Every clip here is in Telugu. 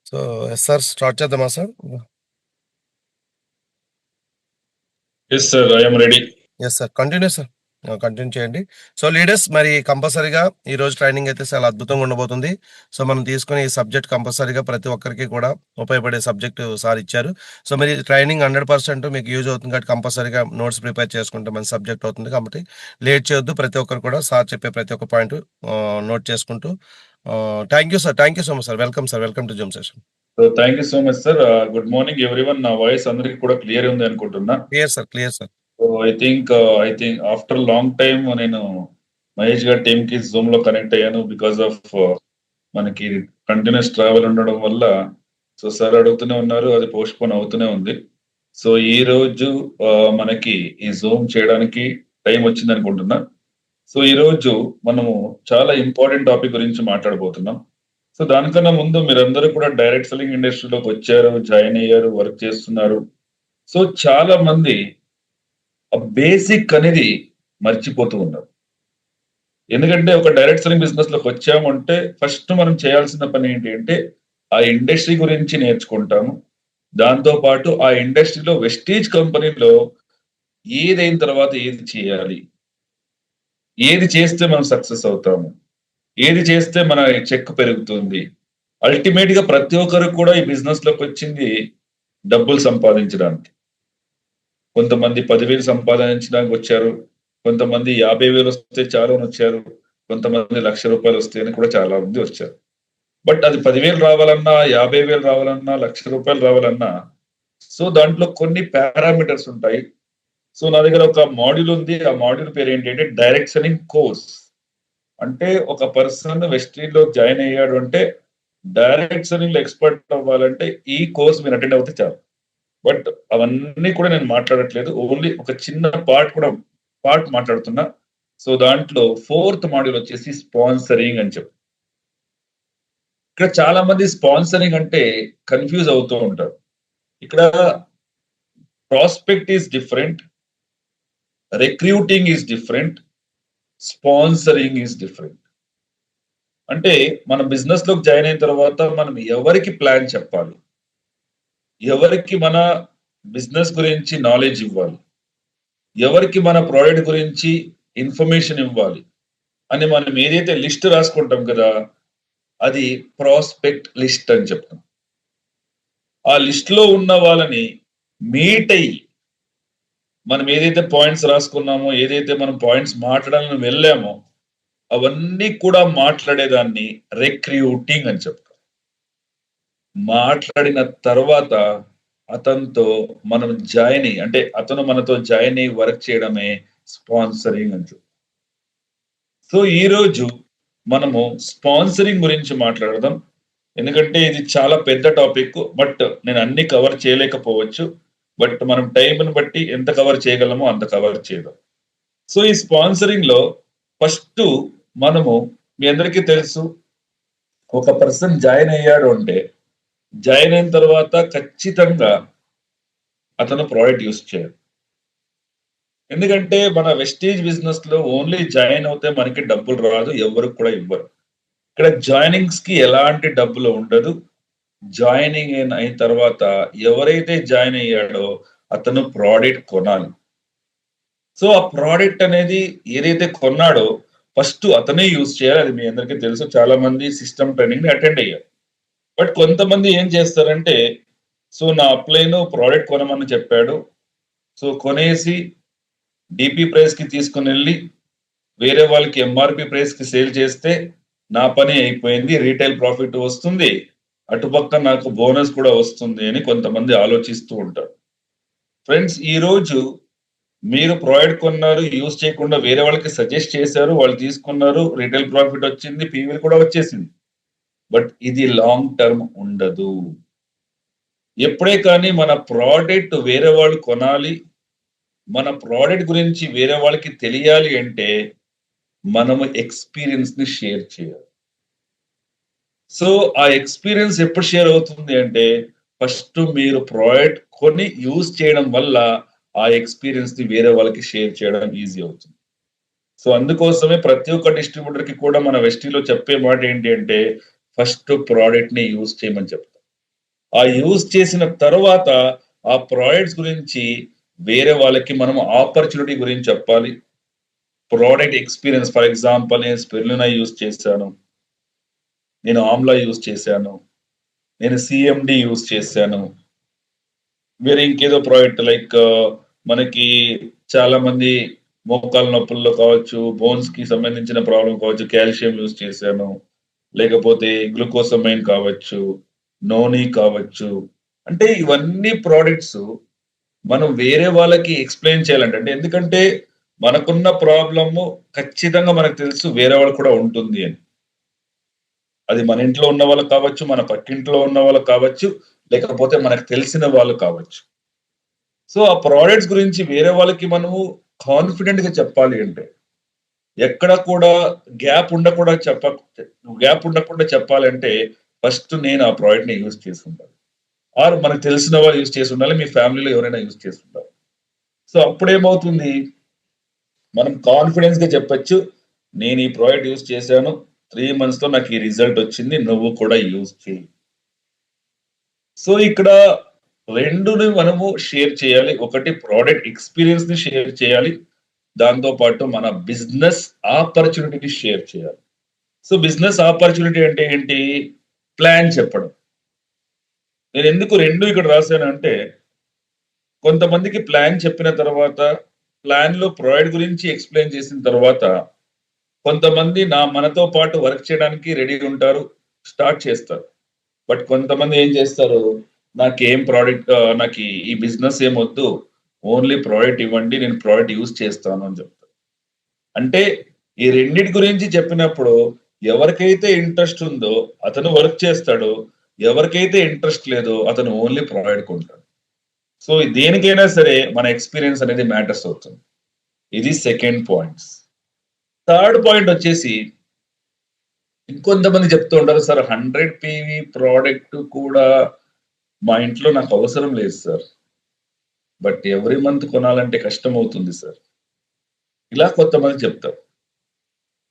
So, yes sir. స్టార్ట్ చేద్దామా sir? Yes sir, I'm ready. Yes sir. Continue sir. Continue చేయండి. సో, లీడర్స్ మరి కంపల్సరీగా ఈరోజు ట్రైనింగ్ అయితే చాలా అద్భుతంగా ఉండబోతుంది. సో, మనం తీసుకునే ఈ సబ్జెక్ట్ కంపల్సరీగా ప్రతి ఒక్కరికి కూడా ఉపయోగపడే సబ్జెక్ట్ సార్ ఇచ్చారు. సో, మరి ట్రైనింగ్ 100% మీకు యూజ్ అవుతుంది కాబట్టి కంపల్సరీగా నోట్స్ ప్రిపేర్ చేసుకుంటే మంచి సబ్జెక్ట్ అవుతుంది కాబట్టి లేట్ చేయొద్దు. ప్రతి ఒక్కరు కూడా సార్ చెప్పే ప్రతి ఒక్క పాయింట్ నోట్ చేసుకుంటూ thank you sir. Thank you so much sir. Welcome sir. Welcome to Zoom session. So thank you so much sir. Good morning everyone. నా వాయిస్ అందరికి కూడా క్లియర్ ఉంది అనుకుంటున్నా. Clear sir. Clear sir. So I think after long time నేను మహేష్ గారి టీమ్ కి జూమ్ లో కనెక్ట్ అయ్యాను బికాస్ ఆఫ్ మనకి కంటిన్యూస్ ట్రావెల్ ఉండడం వల్ల. సో సార్ అడుగుతూనే ఉన్నారు, అది పోస్ట్ పోన్ అవుతూనే ఉంది. సో ఈ రోజు మనకి ఈ జూమ్ చేయడానికి టైం వచ్చింది అనుకుంటున్నా. సో ఈ రోజు మనము చాలా ఇంపార్టెంట్ టాపిక్ గురించి మాట్లాడబోతున్నాం. సో దానికన్నా ముందు మీరందరూ కూడా డైరెక్ట్ సెల్లింగ్ ఇండస్ట్రీలోకి వచ్చారు, జాయిన్ అయ్యారు, వర్క్ చేస్తున్నారు. సో చాలా మంది ఆ బేసిక్ అనేది మర్చిపోతూ ఉన్నారు. ఎందుకంటే ఒక డైరెక్ట్ సెల్లింగ్ బిజినెస్ లోకి వచ్చాము అంటే ఫస్ట్ మనం చేయాల్సిన పని ఏంటి అంటే ఆ ఇండస్ట్రీ గురించి నేర్చుకుంటాము. దాంతో పాటు ఆ ఇండస్ట్రీలో వెస్టీజ్ కంపెనీలో ఏదైన తర్వాత ఏది చేయాలి, ఏది చేస్తే మనం సక్సెస్ అవుతాము, ఏది చేస్తే మన చెక్ పెరుగుతుంది. అల్టిమేట్ గా ప్రతి ఒక్కరు కూడా ఈ బిజినెస్ లోకి వచ్చింది డబ్బులు సంపాదించడానికి. కొంతమంది 10,000 సంపాదించడానికి వచ్చారు, కొంతమంది 50,000 వస్తే చాలు అని వచ్చారు, కొంతమంది ₹1,00,000 వస్తే అని కూడా చాలా మంది వచ్చారు. బట్ అది 10,000 రావాలన్నా, 50,000 రావాలన్నా, ₹1,00,000 రావాలన్నా సో దాంట్లో కొన్ని పారామీటర్స్ ఉంటాయి. సో నా దగ్గర ఒక మాడ్యూల్ ఉంది. ఆ మాడ్యూల్ పేరు ఏంటంటే డైరెక్ట్ సెల్లింగ్ కోర్స్. అంటే ఒక పర్సన్ వెస్టీజ్‌లో జాయిన్ అయ్యాడు అంటే డైరెక్ట్ సెల్లింగ్‌లో ఎక్స్‌పర్ట్ అవ్వాలంటే ఈ కోర్స్ మీరు అటెండ్ అవుతే చాలు. బట్ అవన్నీ కూడా నేను మాట్లాడట్లేదు. ఓన్లీ ఒక చిన్న పార్ట్ మాట్లాడుతున్నా. సో దాంట్లో ఫోర్త్ మాడ్యూల్ వచ్చేసి స్పాన్సరింగ్ అని చెప్పి. ఇక్కడ చాలా మంది స్పాన్సరింగ్ అంటే కన్‌ఫ్యూజ్ అవుతూ ఉంటారు. ఇక్కడ prospect is different, recruiting is different, sponsoring is different. అంటే మన బిజినెస్ లోకి జాయిన్ అయిన తర్వాత మనం ఎవరికి ప్లాన్ చెప్పాలి, ఎవరికి మన బిజినెస్ గురించి నాలెడ్జ్ ఇవ్వాలి, ఎవరికి మన ప్రోడక్ట్ గురించి ఇన్ఫర్మేషన్ ఇవ్వాలి అని మనం ఏదైతే లిస్ట్ రాసుకుంటాం కదా, అది ప్రాస్పెక్ట్ లిస్ట్ అని చెప్తాం. ఆ లిస్ట్ లో ఉన్న వాళ్ళని మీట్ అయ్యి మనం ఏదైతే పాయింట్స్ రాసుకున్నామో, ఏదైతే మనం పాయింట్స్ మాట్లాడాలని వెళ్ళామో అవన్నీ కూడా మాట్లాడేదాన్ని రిక్రూటింగ్ అని చెప్తాం. మాట్లాడిన తర్వాత అతనితో మనం జాయిన్ అయ్యి అంటే అతను మనతో జాయిన్ అయ్యి వర్క్ చేయడమే స్పాన్సరింగ్ అని చెప్తాం. సో ఈరోజు మనము స్పాన్సరింగ్ గురించి మాట్లాడదాం. ఎందుకంటే ఇది చాలా పెద్ద టాపిక్. బట్ నేను అన్ని కవర్ చేయలేకపోవచ్చు. బట్ మనం టైంని బట్టి ఎంత కవర్ చేయగలమో అంత కవర్ చేద్దాం. సో ఈ స్పాన్సరింగ్ లో ఫస్ట్ మనము మీ అందరికీ తెలుసు, ఒక పర్సన్ జాయిన్ అయ్యాడు అంటే జాయిన్ అయిన తర్వాత ఖచ్చితంగా అతను ప్రోడక్ట్ యూస్ చేయాలి. ఎందుకంటే మన వెస్టీజ్ బిజినెస్ లో ఓన్లీ జాయిన్ అవుతే మనకి డబ్బులు రాదు, ఎవరికి కూడా ఇవ్వరు. ఇక్కడ జాయినింగ్స్ కి ఎలాంటి డబ్బులు ఉండదు. జాయినింగ్ అయిన తర్వాత ఎవరైతే జాయిన్ అయ్యాడో అతను ప్రోడక్ట్ కొనాలి. సో ఆ ప్రోడక్ట్ అనేది ఏదైతే కొన్నాడో ఫస్ట్ అతనే యూజ్ చేయాలి. అది మీ అందరికీ తెలుసు. చాలా మంది సిస్టమ్ ట్రైనింగ్ ని అటెండ్ అయ్యారు. బట్ కొంతమంది ఏం చేస్తారంటే, సో నా అప్లైన్ ప్రోడక్ట్ కొనమని చెప్పాడు, సో కొనేసి డిపి ప్రైస్ కి తీసుకుని వెళ్ళి వేరే వాళ్ళకి ఎంఆర్పి ప్రైస్ కి సేల్ చేస్తే నా పని అయిపోయింది, రీటైల్ ప్రాఫిట్ వస్తుంది, అటుపక్క నాకు బోనస్ కూడా వస్తుంది అని కొంతమంది ఆలోచిస్తూ ఉంటారు. ఫ్రెండ్స్, ఈ రోజు మీరు ప్రోడక్ట్ కొన్నారు, యూజ్ చేయకుండా వేరే వాళ్ళకి సజెస్ట్ చేశారు, వాళ్ళు తీసుకున్నారు, రీటైల్ ప్రాఫిట్ వచ్చింది, పీవీ కూడా వచ్చేసింది. బట్ ఇది లాంగ్ టర్మ్ ఉండదు. ఎప్పుడే కానీ మన ప్రోడక్ట్ వేరే వాళ్ళు కొనాలి, మన ప్రోడక్ట్ గురించి వేరే వాళ్ళకి తెలియాలి అంటే మనము ఎక్స్పీరియన్స్ ని షేర్ చేయాలి. సో ఆ ఎక్స్పీరియన్స్ ఎప్పుడు షేర్ అవుతుంది అంటే ఫస్ట్ మీరు ప్రోడక్ట్ కొని యూజ్ చేయడం వల్ల ఆ ఎక్స్పీరియన్స్ ని వేరే వాళ్ళకి షేర్ చేయడం ఈజీ అవుతుంది. సో అందుకోసమే ప్రతి ఒక్క డిస్ట్రిబ్యూటర్ కి కూడా మన వెస్టీలో చెప్పే మాట ఏంటి అంటే ఫస్ట్ ప్రోడక్ట్ ని యూజ్ చేయమని చెప్తాం. ఆ యూజ్ చేసిన తర్వాత ఆ ప్రొడక్ట్స్ గురించి వేరే వాళ్ళకి మనం ఆపర్చునిటీ గురించి చెప్పాలి. ప్రొడక్ట్ ఎక్స్‌పీరియన్స్ ఫర్ ఎగ్జాంపుల్ నేను స్పిరులినా యూజ్ చేశాను. నేను ఆమ్లా యూజ్ చేశాను. నేను సీఎండీ యూజ్ చేశాను. వేరే ఇంకేదో ప్రోడక్ట్ లైక్ మనకి చాలా మంది మోకాళ్ళ నొప్పుల్లో కావచ్చు, బోన్స్‌కి సంబంధించిన ప్రాబ్లమ్ కావచ్చు, కాల్షియం యూజ్ చేశాను. లేకపోతే గ్లూకోసమైన్ కావచ్చు, నోని కావచ్చు. అంటే ఇవన్నీ ప్రొడక్ట్స్ మనం వేరే వాళ్ళకి ఎక్స్‌ప్లెయిన్ చేయాలండి. అంటే ఎందుకంటే మనకున్న ప్రాబ్లము ఖచ్చితంగా మనకు తెలుసు వేరే వాళ్ళకి కూడా ఉంటుంది అని. అది మన ఇంట్లో ఉన్న వాళ్ళకి కావచ్చు, మన పక్కింట్లో ఉన్న వాళ్ళకి కావచ్చు, లేకపోతే మనకు తెలిసిన వాళ్ళు కావచ్చు. సో, ఆ ప్రొడక్ట్స్ గురించి వేరే వాళ్ళకి మనము కాన్ఫిడెంట్‌గా చెప్పాలి అంటే, ఎక్కడ కూడా గ్యాప్ ఉండకుండా గ్యాప్ ఉండకుండా చెప్పాలంటే, ఫస్ట్ నేను ఆ ప్రొడక్ట్‌ని యూజ్ చేసుండాలి. ఆర్ మనకు తెలిసిన వాళ్ళు యూజ్ చేసుండాలి. మీ ఫ్యామిలీలో ఎవరైనా యూజ్ చేసుండాలి. సో, అప్పుడేమవుతుంది, మనం కాన్ఫిడెన్స్‌గా చెప్పొచ్చు. నేను ఈ ప్రొడక్ట్ యూజ్ చేశాను. 3 మంత్స్‌లో నాకు ఈ రిజల్ట్ వచ్చింది. నువ్వు కూడా యూజ్ చెయ్యి. సో, ఇక్కడ 2ని మనము షేర్ చేయాలి. ఒకటి ప్రొడక్ట్ ఎక్స్‌పీరియన్స్‌ని షేర్ చేయాలి. దాంతో పాటు మన బిజినెస్ ఆపర్చునిటీని షేర్ చేయాలి. సో, బిజినెస్ ఆపర్చునిటీ అంటే ఏంటి? ప్లాన్ చెప్పడం. నేనెందుకు 2 ఇక్కడ రాసానంటే, కొంతమందికి ప్లాన్ చెప్పిన తర్వాత, ప్లాన్‌లో ప్రొడక్ట్ గురించి ఎక్స్‌ప్లెయిన్ చేసిన తర్వాత, కొంతమంది మనతో పాటు వర్క్ చేయడానికి రెడీ ఉంటారు. స్టార్ట్ చేస్తారు. బట్ కొంతమంది ఏం చేస్తారు, నాకేం ప్రొడక్ట్ నాకీ ఈ బిజినెస్ ఏమొద్దు. ఓన్లీ ప్రొడక్ట్ ఇవ్వండి. నేను ప్రొడక్ట్ యూజ్ చేస్తాను అని చెప్తారు. అంటే ఈ రెండిటి గురించి చెప్పినప్పుడు ఎవరికైతే ఇంట్రెస్ట్ ఉందో అతను వర్క్ చేస్తాడు. ఎవరికైతే ఇంట్రెస్ట్ లేదో అతను ఓన్లీ ప్రొడక్ట్ కొంటాడు. సో, దేనికైనా సరే మన ఎక్స్‌పీరియన్స్ అనేది మ్యాటర్స్ అవుతుంది. ఇది సెకండ్ పాయింట్స్. థర్డ్ పాయింట్ వచ్చేసి ఇంకొంతమంది చెప్తూ ఉంటారు సార్ 100 పీవీ ప్రొడక్ట్ కూడా మా ఇంట్లో నాకు అవసరం లేదు సార్. బట్ ఎవ్రీ మంత్ కొనాలంటే కష్టమవుతుంది సార్. ఇలా కొంతమంది చెప్తారు.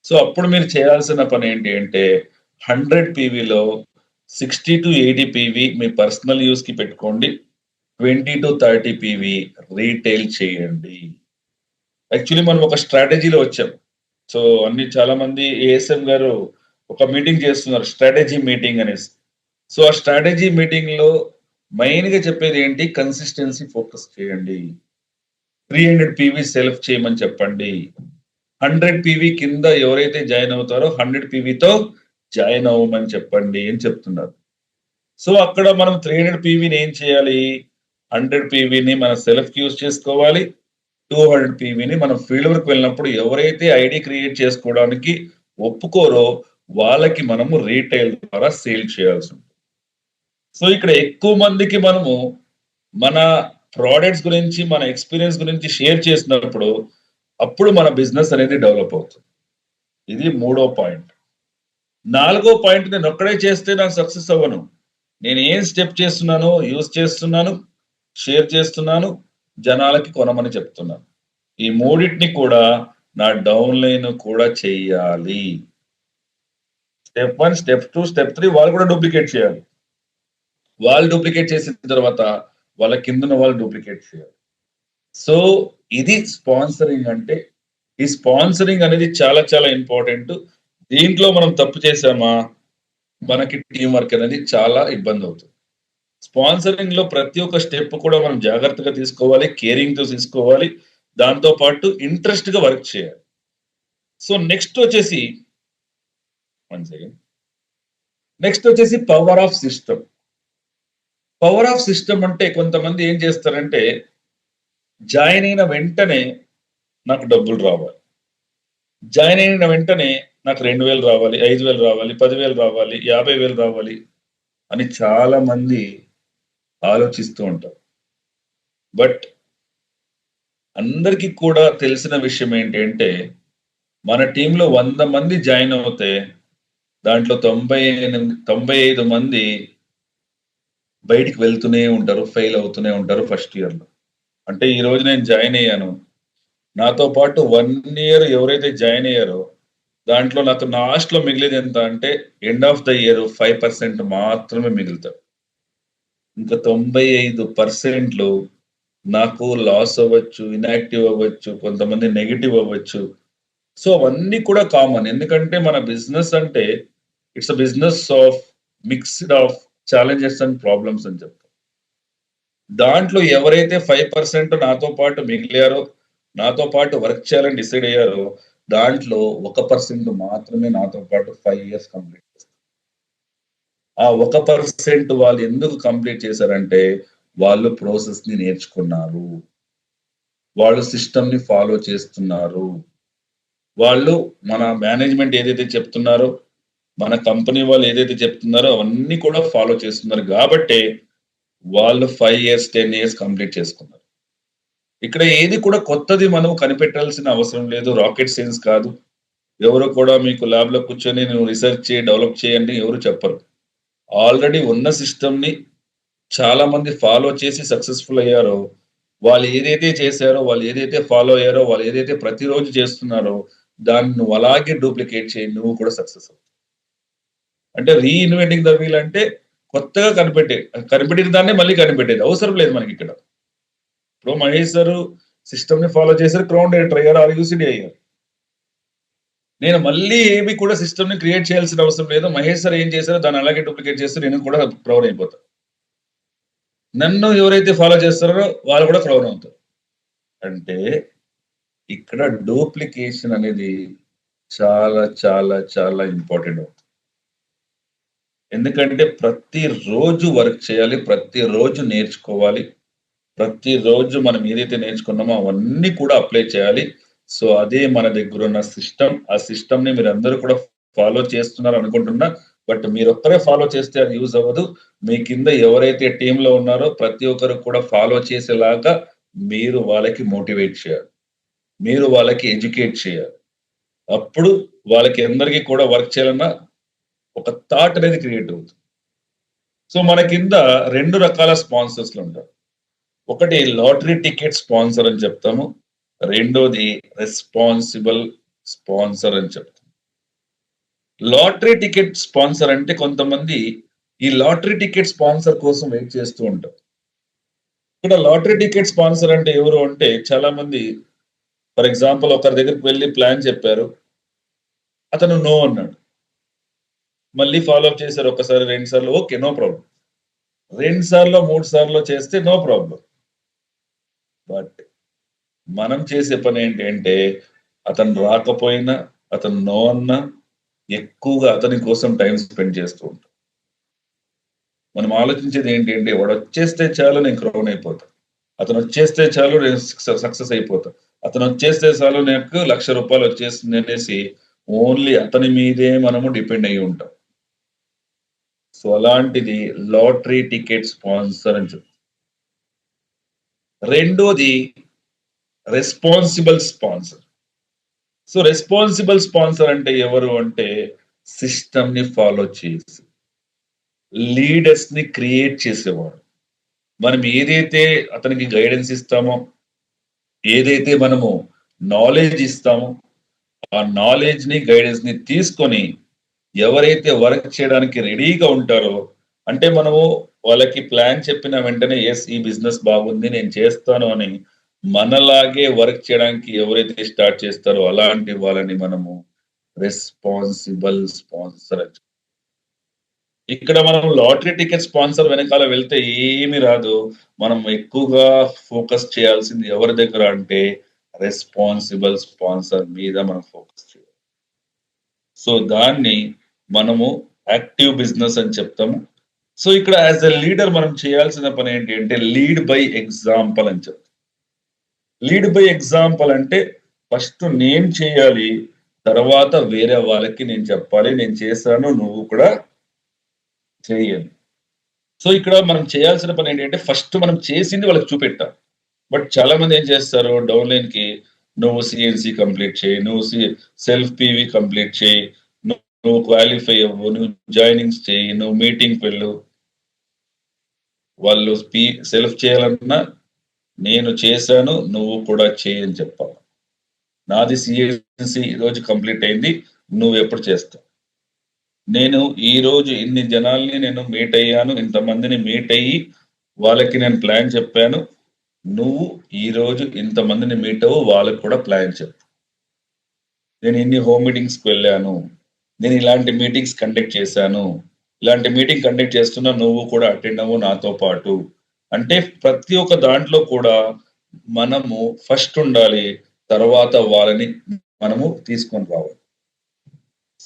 సో, అప్పుడు మీరు చేయాల్సిన పనేంటి అంటే 100 పీవీలో 60-80 పీవీ మీ పర్సనల్ యూజ్‌కి పెట్టుకోండి. 20-30 పీవీ రీటైల్ చేయండి. యాక్చువల్లీ మనం ఒక స్ట్రాటజీలో వచ్చాం. సో, చాలా మంది ఏఎస్ఎం గారు ఒక మీటింగ్ చేస్తున్నారు. స్ట్రాటజీ మీటింగ్ అనేసి. సో, ఆ స్ట్రాటజీ మీటింగ్‌లో మెయిన్‌గా చెప్పేదేంటి కన్సిస్టెన్సీ ఫోకస్ చేయండి. 300 పీవీ సెల్ఫ్ చేయమని చెప్పండి. 100 పీవీ కింద ఎవరైతే జాయిన్ అవుతారో 100 పీవీతో జాయిన్ అవ్వమని చెప్పండి అని చెప్తున్నారు. సో, అక్కడ మనం 300 పీవీని ఏం చేయాలి? 100 పీవీని మన సెల్ఫ్‌కి యూజ్ చేసుకోవాలి. 200 పీవీని మనం ఫీల్డ్ వర్క్ వెళ్ళినప్పుడు ఎవరైతే ఐడీ క్రియేట్ చేసుకోవడానికి ఒప్పుకోరో వాళ్ళకి మనము రీటైల్ ద్వారా సేల్ చేయాల్సుంటుంది. సో, ఇక్కడ ఎక్కువ మందికి మనము మన ప్రొడక్ట్స్ గురించి, మన ఎక్స్‌పీరియన్స్ గురించి షేర్ చేసినప్పుడు అప్పుడు మన బిజినెస్ అనేది డెవలప్ అవుతుంది. ఇది మూడో పాయింట్. నాలుగో పాయింట్ నేనొక్కడే చేస్తే నాకు సక్సెస్ అవ్వను. నేను ఏం స్టెప్ చేస్తున్నానో యూజ్ చేస్తున్నాను, షేర్ చేస్తున్నాను, జనాలకి కొనమని చెప్తున్నాను. ఈ మూడిటిని కూడా నా డౌన్‌లైన్ కూడా చెయ్యాలి. స్టెప్ 1, స్టెప్ 2, స్టెప్ 3 వాళ్ళు కూడా డూప్లికేట్ చేయాలి. వాళ్ళు డూప్లికేట్ చేసిన తర్వాత వాళ్ళ కిందున్న వాళ్ళు డూప్లికేట్ చేయాలి. సో, ఇది స్పాన్సరింగ్ అంటే. ఈ స్పాన్సరింగ్ అనేది చాలా చాలా ఇంపార్టెంట్. దీంట్లో మనం తప్పు చేశామా, మనకి టీమ్ వర్క్ అనేది చాలా ఇబ్బందవుతుంది. స్పాన్సరింగ్‌లో ప్రతి ఒక్క స్టెప్ కూడా మనం జాగ్రత్తగా తీసుకోవాలి. కేరింగ్‌తో తీసుకోవాలి. దాంతో పాటు ఇంట్రెస్ట్‌గా వర్క్ చేయాలి. సో, నెక్స్ట్ వచ్చేసి వన్ సెకండ్. నెక్స్ట్ వచ్చేసి power of system. Power of system అంటే కొంతమంది ఏం చేస్తారంటే జాయిన్ అయిన వెంటనే నాకు డబ్బులు రావాలి. జాయిన్ అయిన వెంటనే నాకు 2000 రావాలి, 5000 రావాలి, 10,000 రావాలి, 50,000 రావాలి అని చాలా మంది ఆలోచిస్తూ ఉంటారు. బట్ అందరికీ కూడా తెలిసిన విషయం ఏంటి అంటే మన టీమ్‌లో 100 మంది జాయిన్ అవుతే దాంట్లో 95 మంది బయటికి వెళ్తూనే ఉంటారు. ఫెయిల్ అవుతూనే ఉంటారు ఫస్ట్ ఇయర్‌లో. అంటే ఈరోజు నేను జాయిన్ అయ్యాను. నాతో పాటు 1 ఇయర్ ఎవరైతే జాయిన్ అయ్యారో, దాంట్లో నాకు లాస్ట్‌లో మిగిలేది ఎంత అంటే ఎండ్ ఆఫ్ ద ఇయర్ 5% మాత్రమే మిగులుతారు. ఇంకా 95% నాకు లాస్ అవ్వచ్చు, ఇనాక్టివ్ అవ్వచ్చు, కొంతమంది నెగెటివ్ అవ్వచ్చు. సో, అవన్నీ కూడా కామన్. ఎందుకంటే మన బిజినెస్ అంటే it's a business of mixed of challenges and problems అని చెప్తాం. దాంట్లో ఎవరైతే 5% నాతో పాటు మిగిలారో, నాతో పాటు వర్క్ చేయాలని డిసైడ్ అయ్యారో, దాంట్లో 1% మాత్రమే నాతో పాటు 5 ఇయర్స్ కంప్లీట్ చేస్తారు. ఆ 1% వాళ్ళు ఎందుకు కంప్లీట్ చేశారంటే, వాళ్ళు ప్రాసెస్‌ని నేర్చుకున్నారు. వాళ్ళు సిస్టమ్‌ని ఫాలో చేస్తున్నారు. వాళ్ళు మన మేనేజ్‌మెంట్ ఏదైతే చెప్తున్నారో, మన కంపెనీ వాళ్ళు ఏదైతే చెప్తున్నారో అవన్నీ కూడా ఫాలో చేస్తున్నారు గాబట్టే, వాళ్ళు 5 ఇయర్స్, 10 ఇయర్స్ కంప్లీట్ చేసుకున్నారు. ఇక్కడ ఏది కూడా కొత్తది మనం కనిపెట్టాల్సిన అవసరం లేదు. రాకెట్ సైన్స్ కాదు. ఎవరు కూడా మీకు ల్యాబ్‌లో కూర్చొని నువ్వు రిసర్చ్ చేయి, డెవలప్ చేయండి ఎవరు చెప్పరు. ఆల్రెడీ ఉన్న సిస్టమ్‌ని చాలా మంది ఫాలో చేసి సక్సెస్‌ఫుల్ అయ్యారో, వాళ్ళు ఏదైతే చేశారో, వాళ్ళు ఏదైతే ఫాలో అయ్యారో, వాళ్ళు ఏదైతే ప్రతిరోజు చేస్తున్నారో, దాన్ని నువ్వు అలాగే డూప్లికేట్ చేయి. నువ్వు కూడా సక్సెస్ అవుతావు. అంటే రీఇన్వెంటింగ్ ద వీల్ అంటే కొత్తగా కనిపెట్టిన దాన్నే మళ్ళీ కనిపెట్టేది. అవసరం లేదు మనకిక్కడ. ఇప్పుడు మహేష్ సారు సిస్టమ్‌ని ఫాలో చేసారు. క్రౌన్ డైరెక్టర్ అయ్యారు. ఆర్‌యూసీడీ అయ్యారు. నేను మళ్ళీ ఏమి కూడా సిస్టమ్‌ని క్రియేట్ చేయాల్సిన అవసరం లేదు. మహేష్ సార్ ఏం చేశారో దాన్ని అలాగే డూప్లికేట్ చేస్తే నేను కూడా క్రౌన్ అయిపోతా. నన్ను ఎవరైతే ఫాలో చేస్తారో వాళ్ళు కూడా క్రౌన్ అవుతారు. అంటే ఇక్కడ డూప్లికేషన్ అనేది చాలా, చాలా, చాలా ఇంపార్టెంట్ అవుతుంది. ఎందుకంటే ప్రతిరోజు వర్క్ చేయాలి. ప్రతిరోజు నేర్చుకోవాలి. ప్రతిరోజు మనం ఏదైతే నేర్చుకున్నామో అవన్నీ కూడా అప్లై చేయాలి. సో, అదే మన దగ్గరున్న సిస్టమ్. ఆ సిస్టమ్‌ని మీరందరూ కూడా ఫాలో చేస్తున్నారు అనుకుంటున్నా. బట్ మీరొక్కరే ఫాలో చేస్తే అది యూజ్ అవ్వదు. మీ కింద ఎవరైతే టీమ్‌లో ఉన్నారో ప్రతి ఒక్కరు కూడా ఫాలో చేసేలాగా మీరు వాళ్ళకి మోటివేట్ చేయాలి. మీరు వాళ్ళకి ఎడ్యుకేట్ చేయాలి. అప్పుడు వాళ్ళకి అందరికి కూడా వర్క్ చేయాలన్న ఒక థాట్ అనేది క్రియేట్ అవుతుంది. సో, మన కింద 2 రకాల స్పాన్సర్స్‌లుంటారు. ఒకటి లాటరీ టికెట్ స్పాన్సర్ అని చెప్తాము. రెండోది రెస్పాన్సిబుల్ స్పాన్సర్ అని చెప్తాం. లాటరీ టికెట్ స్పాన్సర్ అంటే కొంతమంది ఈ లాటరీ టికెట్ స్పాన్సర్ కోసం వెయిట్ చేస్తూ ఉంటారు. ఇక్కడ లాటరీ టికెట్ స్పాన్సర్ అంటే ఎవరు అంటే చాలా మంది ఫర్ ఎగ్జాంపుల్ ఒకరి దగ్గరికి వెళ్లి ప్లాన్ చెప్పారు. అతను నో అన్నాడు. మళ్ళీ ఫాలో అప్ చేశారు ఒకసారి, 2 సార్లు ఓకే. No problem. 2 సార్లో, 3 సార్లో చేస్తే నో ప్రాబ్లమ్. బట్ మనం చేసే పనేంటి అంటే, అతను రాకపోయినా, అతను నో అన్నా, ఎక్కువగా అతని కోసం టైమ్ స్పెండ్ చేస్తూ ఉంటాం. మనం ఆలోచించేది ఏంటి అంటే, వాడొచ్చేస్తే చాలు నేను క్రౌన్ అయిపోతా. అతనొచ్చేస్తే చాలు నేను సక్సెస్ అయిపోతా. అతనొచ్చేస్తే చాలు నాకు రూ. 1,00,000 వచ్చేస్తుందనేసి ఓన్లీ అతని మీదే మనము డిపెండ్ అయ్యి ఉంటాం. సో, అలాంటిది లాటరీ టికెట్ స్పాన్సర్ అని చెప్తాం. రెండోది responsible sponsor. So, responsible sponsor అంటే ఎవరు అంటే, సిస్టమ్‌ని ఫాలో చేసి, లీడర్స్‌ని క్రియేట్ చేసేవాడు. మనం ఏదైతే అతనికి గైడెన్స్ ఇస్తామో, ఏదైతే మనము నాలెడ్జ్ ఇస్తామో, ఆ నాలెడ్జ్‌ని, గైడెన్స్‌ని తీసుకొని ఎవరైతే వర్క్ చేయడానికి రెడీగా ఉంటారో, అంటే మనము వాళ్ళకి ప్లాన్ చెప్పిన వెంటనే యెస్ ఈ బిజినెస్ బాగుంది నేను చేస్తాను అని మనలాగే వర్క్ చేయడానికి ఎవరైతే స్టార్ట్ చేస్తారో అలాంటి వాళ్ళని మనము రెస్పాన్సిబుల్ స్పాన్సర్ అని ఇక్కడ మనం లాటరీ టికెట్ స్పాన్సర్ వెనకాల వెళ్తే ఏమి రాదు. మనం ఎక్కువగా ఫోకస్ చేయాల్సింది ఎవరి దగ్గర అంటే రెస్పాన్సిబుల్ స్పాన్సర్ మీద మనం ఫోకస్ చేయాలి. సో, దాన్ని మనము యాక్టివ్ బిజినెస్ అని చెప్తాము. సో, ఇక్కడ యాస్ ఎ లీడర్ మనం చేయాల్సిన పనేంటి అంటే లీడ్ బై ఎగ్జాంపుల్ అని చెప్తాం. లీడ్ బై ఎగ్జాంపుల్ అంటే ఫస్ట్ నేను చేయాలి. తర్వాత వేరే వాళ్ళకి నేను చెప్పాలి. నేను చేశాను నువ్వు కూడా చెయ్యాలి. సో, ఇక్కడ మనం చేయాల్సిన పనేంటంటే ఫస్ట్ మనం చేసింది వాళ్ళకి చూపెట్టాలి. బట్ చాలా మంది ఏం చేస్తారు డౌన్ లైన్‌కి నువ్వు సీఎన్‌సీ కంప్లీట్ చెయి. నువ్వు సెల్ఫ్ పీవీ కంప్లీట్ చెయి. నువ్వు క్వాలిఫై అవ్వు. నువ్వు జాయినింగ్స్ చెయ్యి. నువ్వు మీటింగ్‌కి వెళ్ళు. వాళ్ళు సెల్ఫ్ చేయాలన్నా నేను చేశాను. నువ్వు కూడా చెయ్యి అని చెప్పాలి. నాది సీఎన్‌సీ ఈరోజు కంప్లీట్ అయింది. నువ్వెప్పుడు చేస్తావు? నేను ఈరోజు ఇన్ని జనాల్ని నేను మీట్ అయ్యాను. ఇంతమందిని మీట్ అయ్యి వాళ్ళకి నేను ప్లాన్ చెప్పాను. నువ్వు ఈరోజు ఇంతమందిని మీట్ అవ్వు, వాళ్ళకి కూడా ప్లాన్ చెప్పు. నేను ఇన్ని హోమ్ మీటింగ్స్‌కి వెళ్ళాను. నేను ఇలాంటి మీటింగ్స్ కండక్ట్ చేశాను. ఇలాంటి మీటింగ్ కండక్ట్ చేస్తున్నా నువ్వు కూడా అటెండ్ అవ్వు నాతో పాటు. అంటే ప్రతి ఒక్క దాంట్లో కూడా మనము ఫస్ట్ ఉండాలి. తర్వాత వాళ్ళని మనము తీసుకొని రావాలి.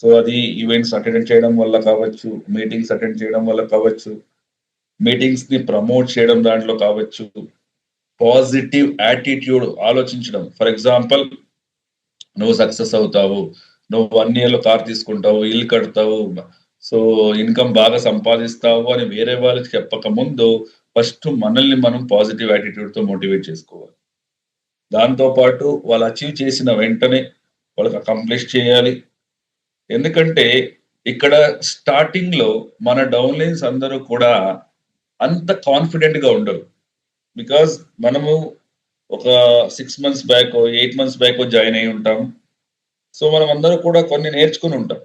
సో, అది ఈవెంట్స్ అటెండ్ చేయడం వల్ల కావచ్చు, మీటింగ్స్ అటెండ్ చేయడం వల్ల కావచ్చు, మీటింగ్స్‌ని ప్రమోట్ చేయడం దాంట్లో కావచ్చు, పాజిటివ్ యాటిట్యూడ్ ఆలోచించడం. ఫర్ ఎగ్జాంపుల్ నువ్వు సక్సెస్ అవుతావు. నువ్వు 1 ఇయర్‌లో కార్ తీసుకుంటావు, ఇల్లు కడతావు. సో, ఇన్‌కమ్ బాగా సంపాదిస్తావు అని వేరే వాళ్ళకి చెప్పక ముందు ఫస్ట్ మనల్ని మనం పాజిటివ్ యాటిట్యూడ్‌తో మోటివేట్ చేసుకోవాలి. దాంతో పాటు వాళ్ళు అచీవ్ చేసిన వెంటనే వాళ్ళకి అకంప్లిష్ చేయాలి. ఎందుకంటే ఇక్కడ స్టార్టింగ్‌లో మన డౌన్‌లైన్స్ అందరూ కూడా అంత కాన్ఫిడెంట్‌గా ఉండరు. బికాజ్ మనము ఒక 6 మంత్స్ బ్యాకో, 8 మంత్స్ బ్యాకో జాయిన్ అయ్యి ఉంటాం. సో, మనమందరూ కూడా కొన్ని నేర్చుకొని ఉంటాం.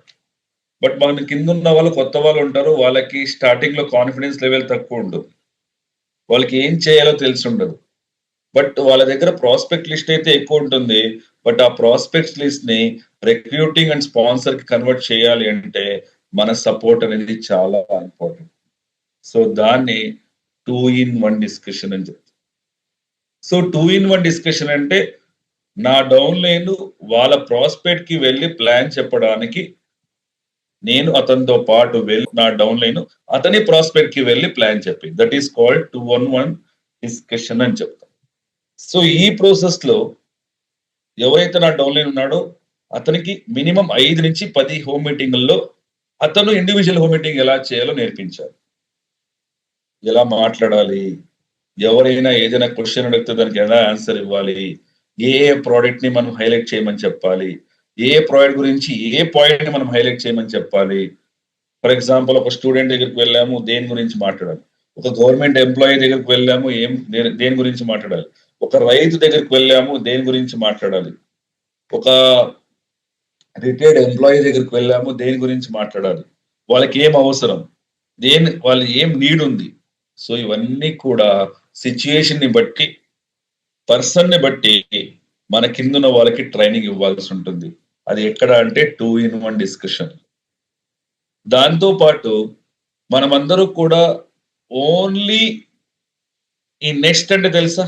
బట్ మన కిందున్న వాళ్ళు కొత్త వాళ్ళుంటారు. వాళ్ళకి స్టార్టింగ్‌లో కాన్ఫిడెన్స్ లెవెల్ తక్కువుంటుంది. వాళ్ళకి ఏం చేయాలో తెలిసుండదు. బట్ వాళ్ళ దగ్గర ప్రాస్పెక్ట్ లిస్ట్ అయితే ఎక్కువుంటుంది. బట్ ఆ ప్రాస్పెక్ట్స్ లిస్ట్‌ని రిక్రూటింగ్ అండ్ స్పాన్సర్‌కి కన్వర్ట్ చేయాలి అంటే మన సపోర్ట్ అనేది చాలా ఇంపార్టెంట్. సో, దాన్ని 2 ఇన్ 1 డిస్కషన్ అని చెప్తాం. సో, 2 ఇన్ 1 డిస్కషన్ అంటే నా డౌన్‌లైన్ వాళ్ళ ప్రాస్పెక్ట్‌కి వెళ్లి ప్లాన్ చెప్పడానికి నేను అతనితో పాటు వెళ్ళి నా డౌన్‌లైన్ అతని ప్రాస్పెక్ట్‌కి వెళ్లి ప్లాన్ చెప్పి. That is called 2 on 1 discussion అని చెప్తాం. సో, ఈ ప్రాసెస్‌లో ఎవరైతే నా డౌన్‌లైన్ ఉన్నాడో అతనికి మినిమమ్ 5-10 హోమ్ మీటింగుల్లో అతను ఇండివిడ్యువల్ హోమ్ మీటింగ్ ఎలా చేయాలో నేర్పించాలి. ఎలా మాట్లాడాలి? ఎవరైనా ఏదైనా క్వెషన్ అడిగితే దానికి ఎలా ఆన్సర్ ఇవ్వాలి? ఏ ప్రొడక్ట్‌ని మనం హైలైట్ చేయమని చెప్పాలి? ప్రొడక్ట్ గురించి పాయింట్‌ని మనం హైలైట్ చేయమని చెప్పాలి? ఫర్ ఎగ్జాంపుల్ ఒక స్టూడెంట్ దగ్గరికి వెళ్ళాము దేని గురించి మాట్లాడాలి? ఒక గవర్నమెంట్ ఎంప్లాయీ దగ్గరికి వెళ్ళాము దేని గురించి మాట్లాడాలి? ఒక రైతు దగ్గరికి వెళ్ళాము దేని గురించి మాట్లాడాలి? ఒక రిటైర్డ్ ఎంప్లాయీ దగ్గరికి వెళ్ళాము దేని గురించి మాట్లాడాలి? వాళ్ళకి ఏం అవసరం? వాళ్ళు ఏం నీడ్ ఉంది? సో, ఇవన్నీ కూడా సిట్యుయేషన్‌ని బట్టి, పర్సన్‌ని బట్టి మన కిందున్న వాళ్ళకి ట్రైనింగ్ ఇవ్వాల్సుంటుంది. అది ఎక్కడ అంటే 2 ఇన్ 1 డిస్కషన్. దాంతో పాటు మనమందరూ కూడా ఓన్లీ ఈ నెస్ట్ అంటే తెలుసా?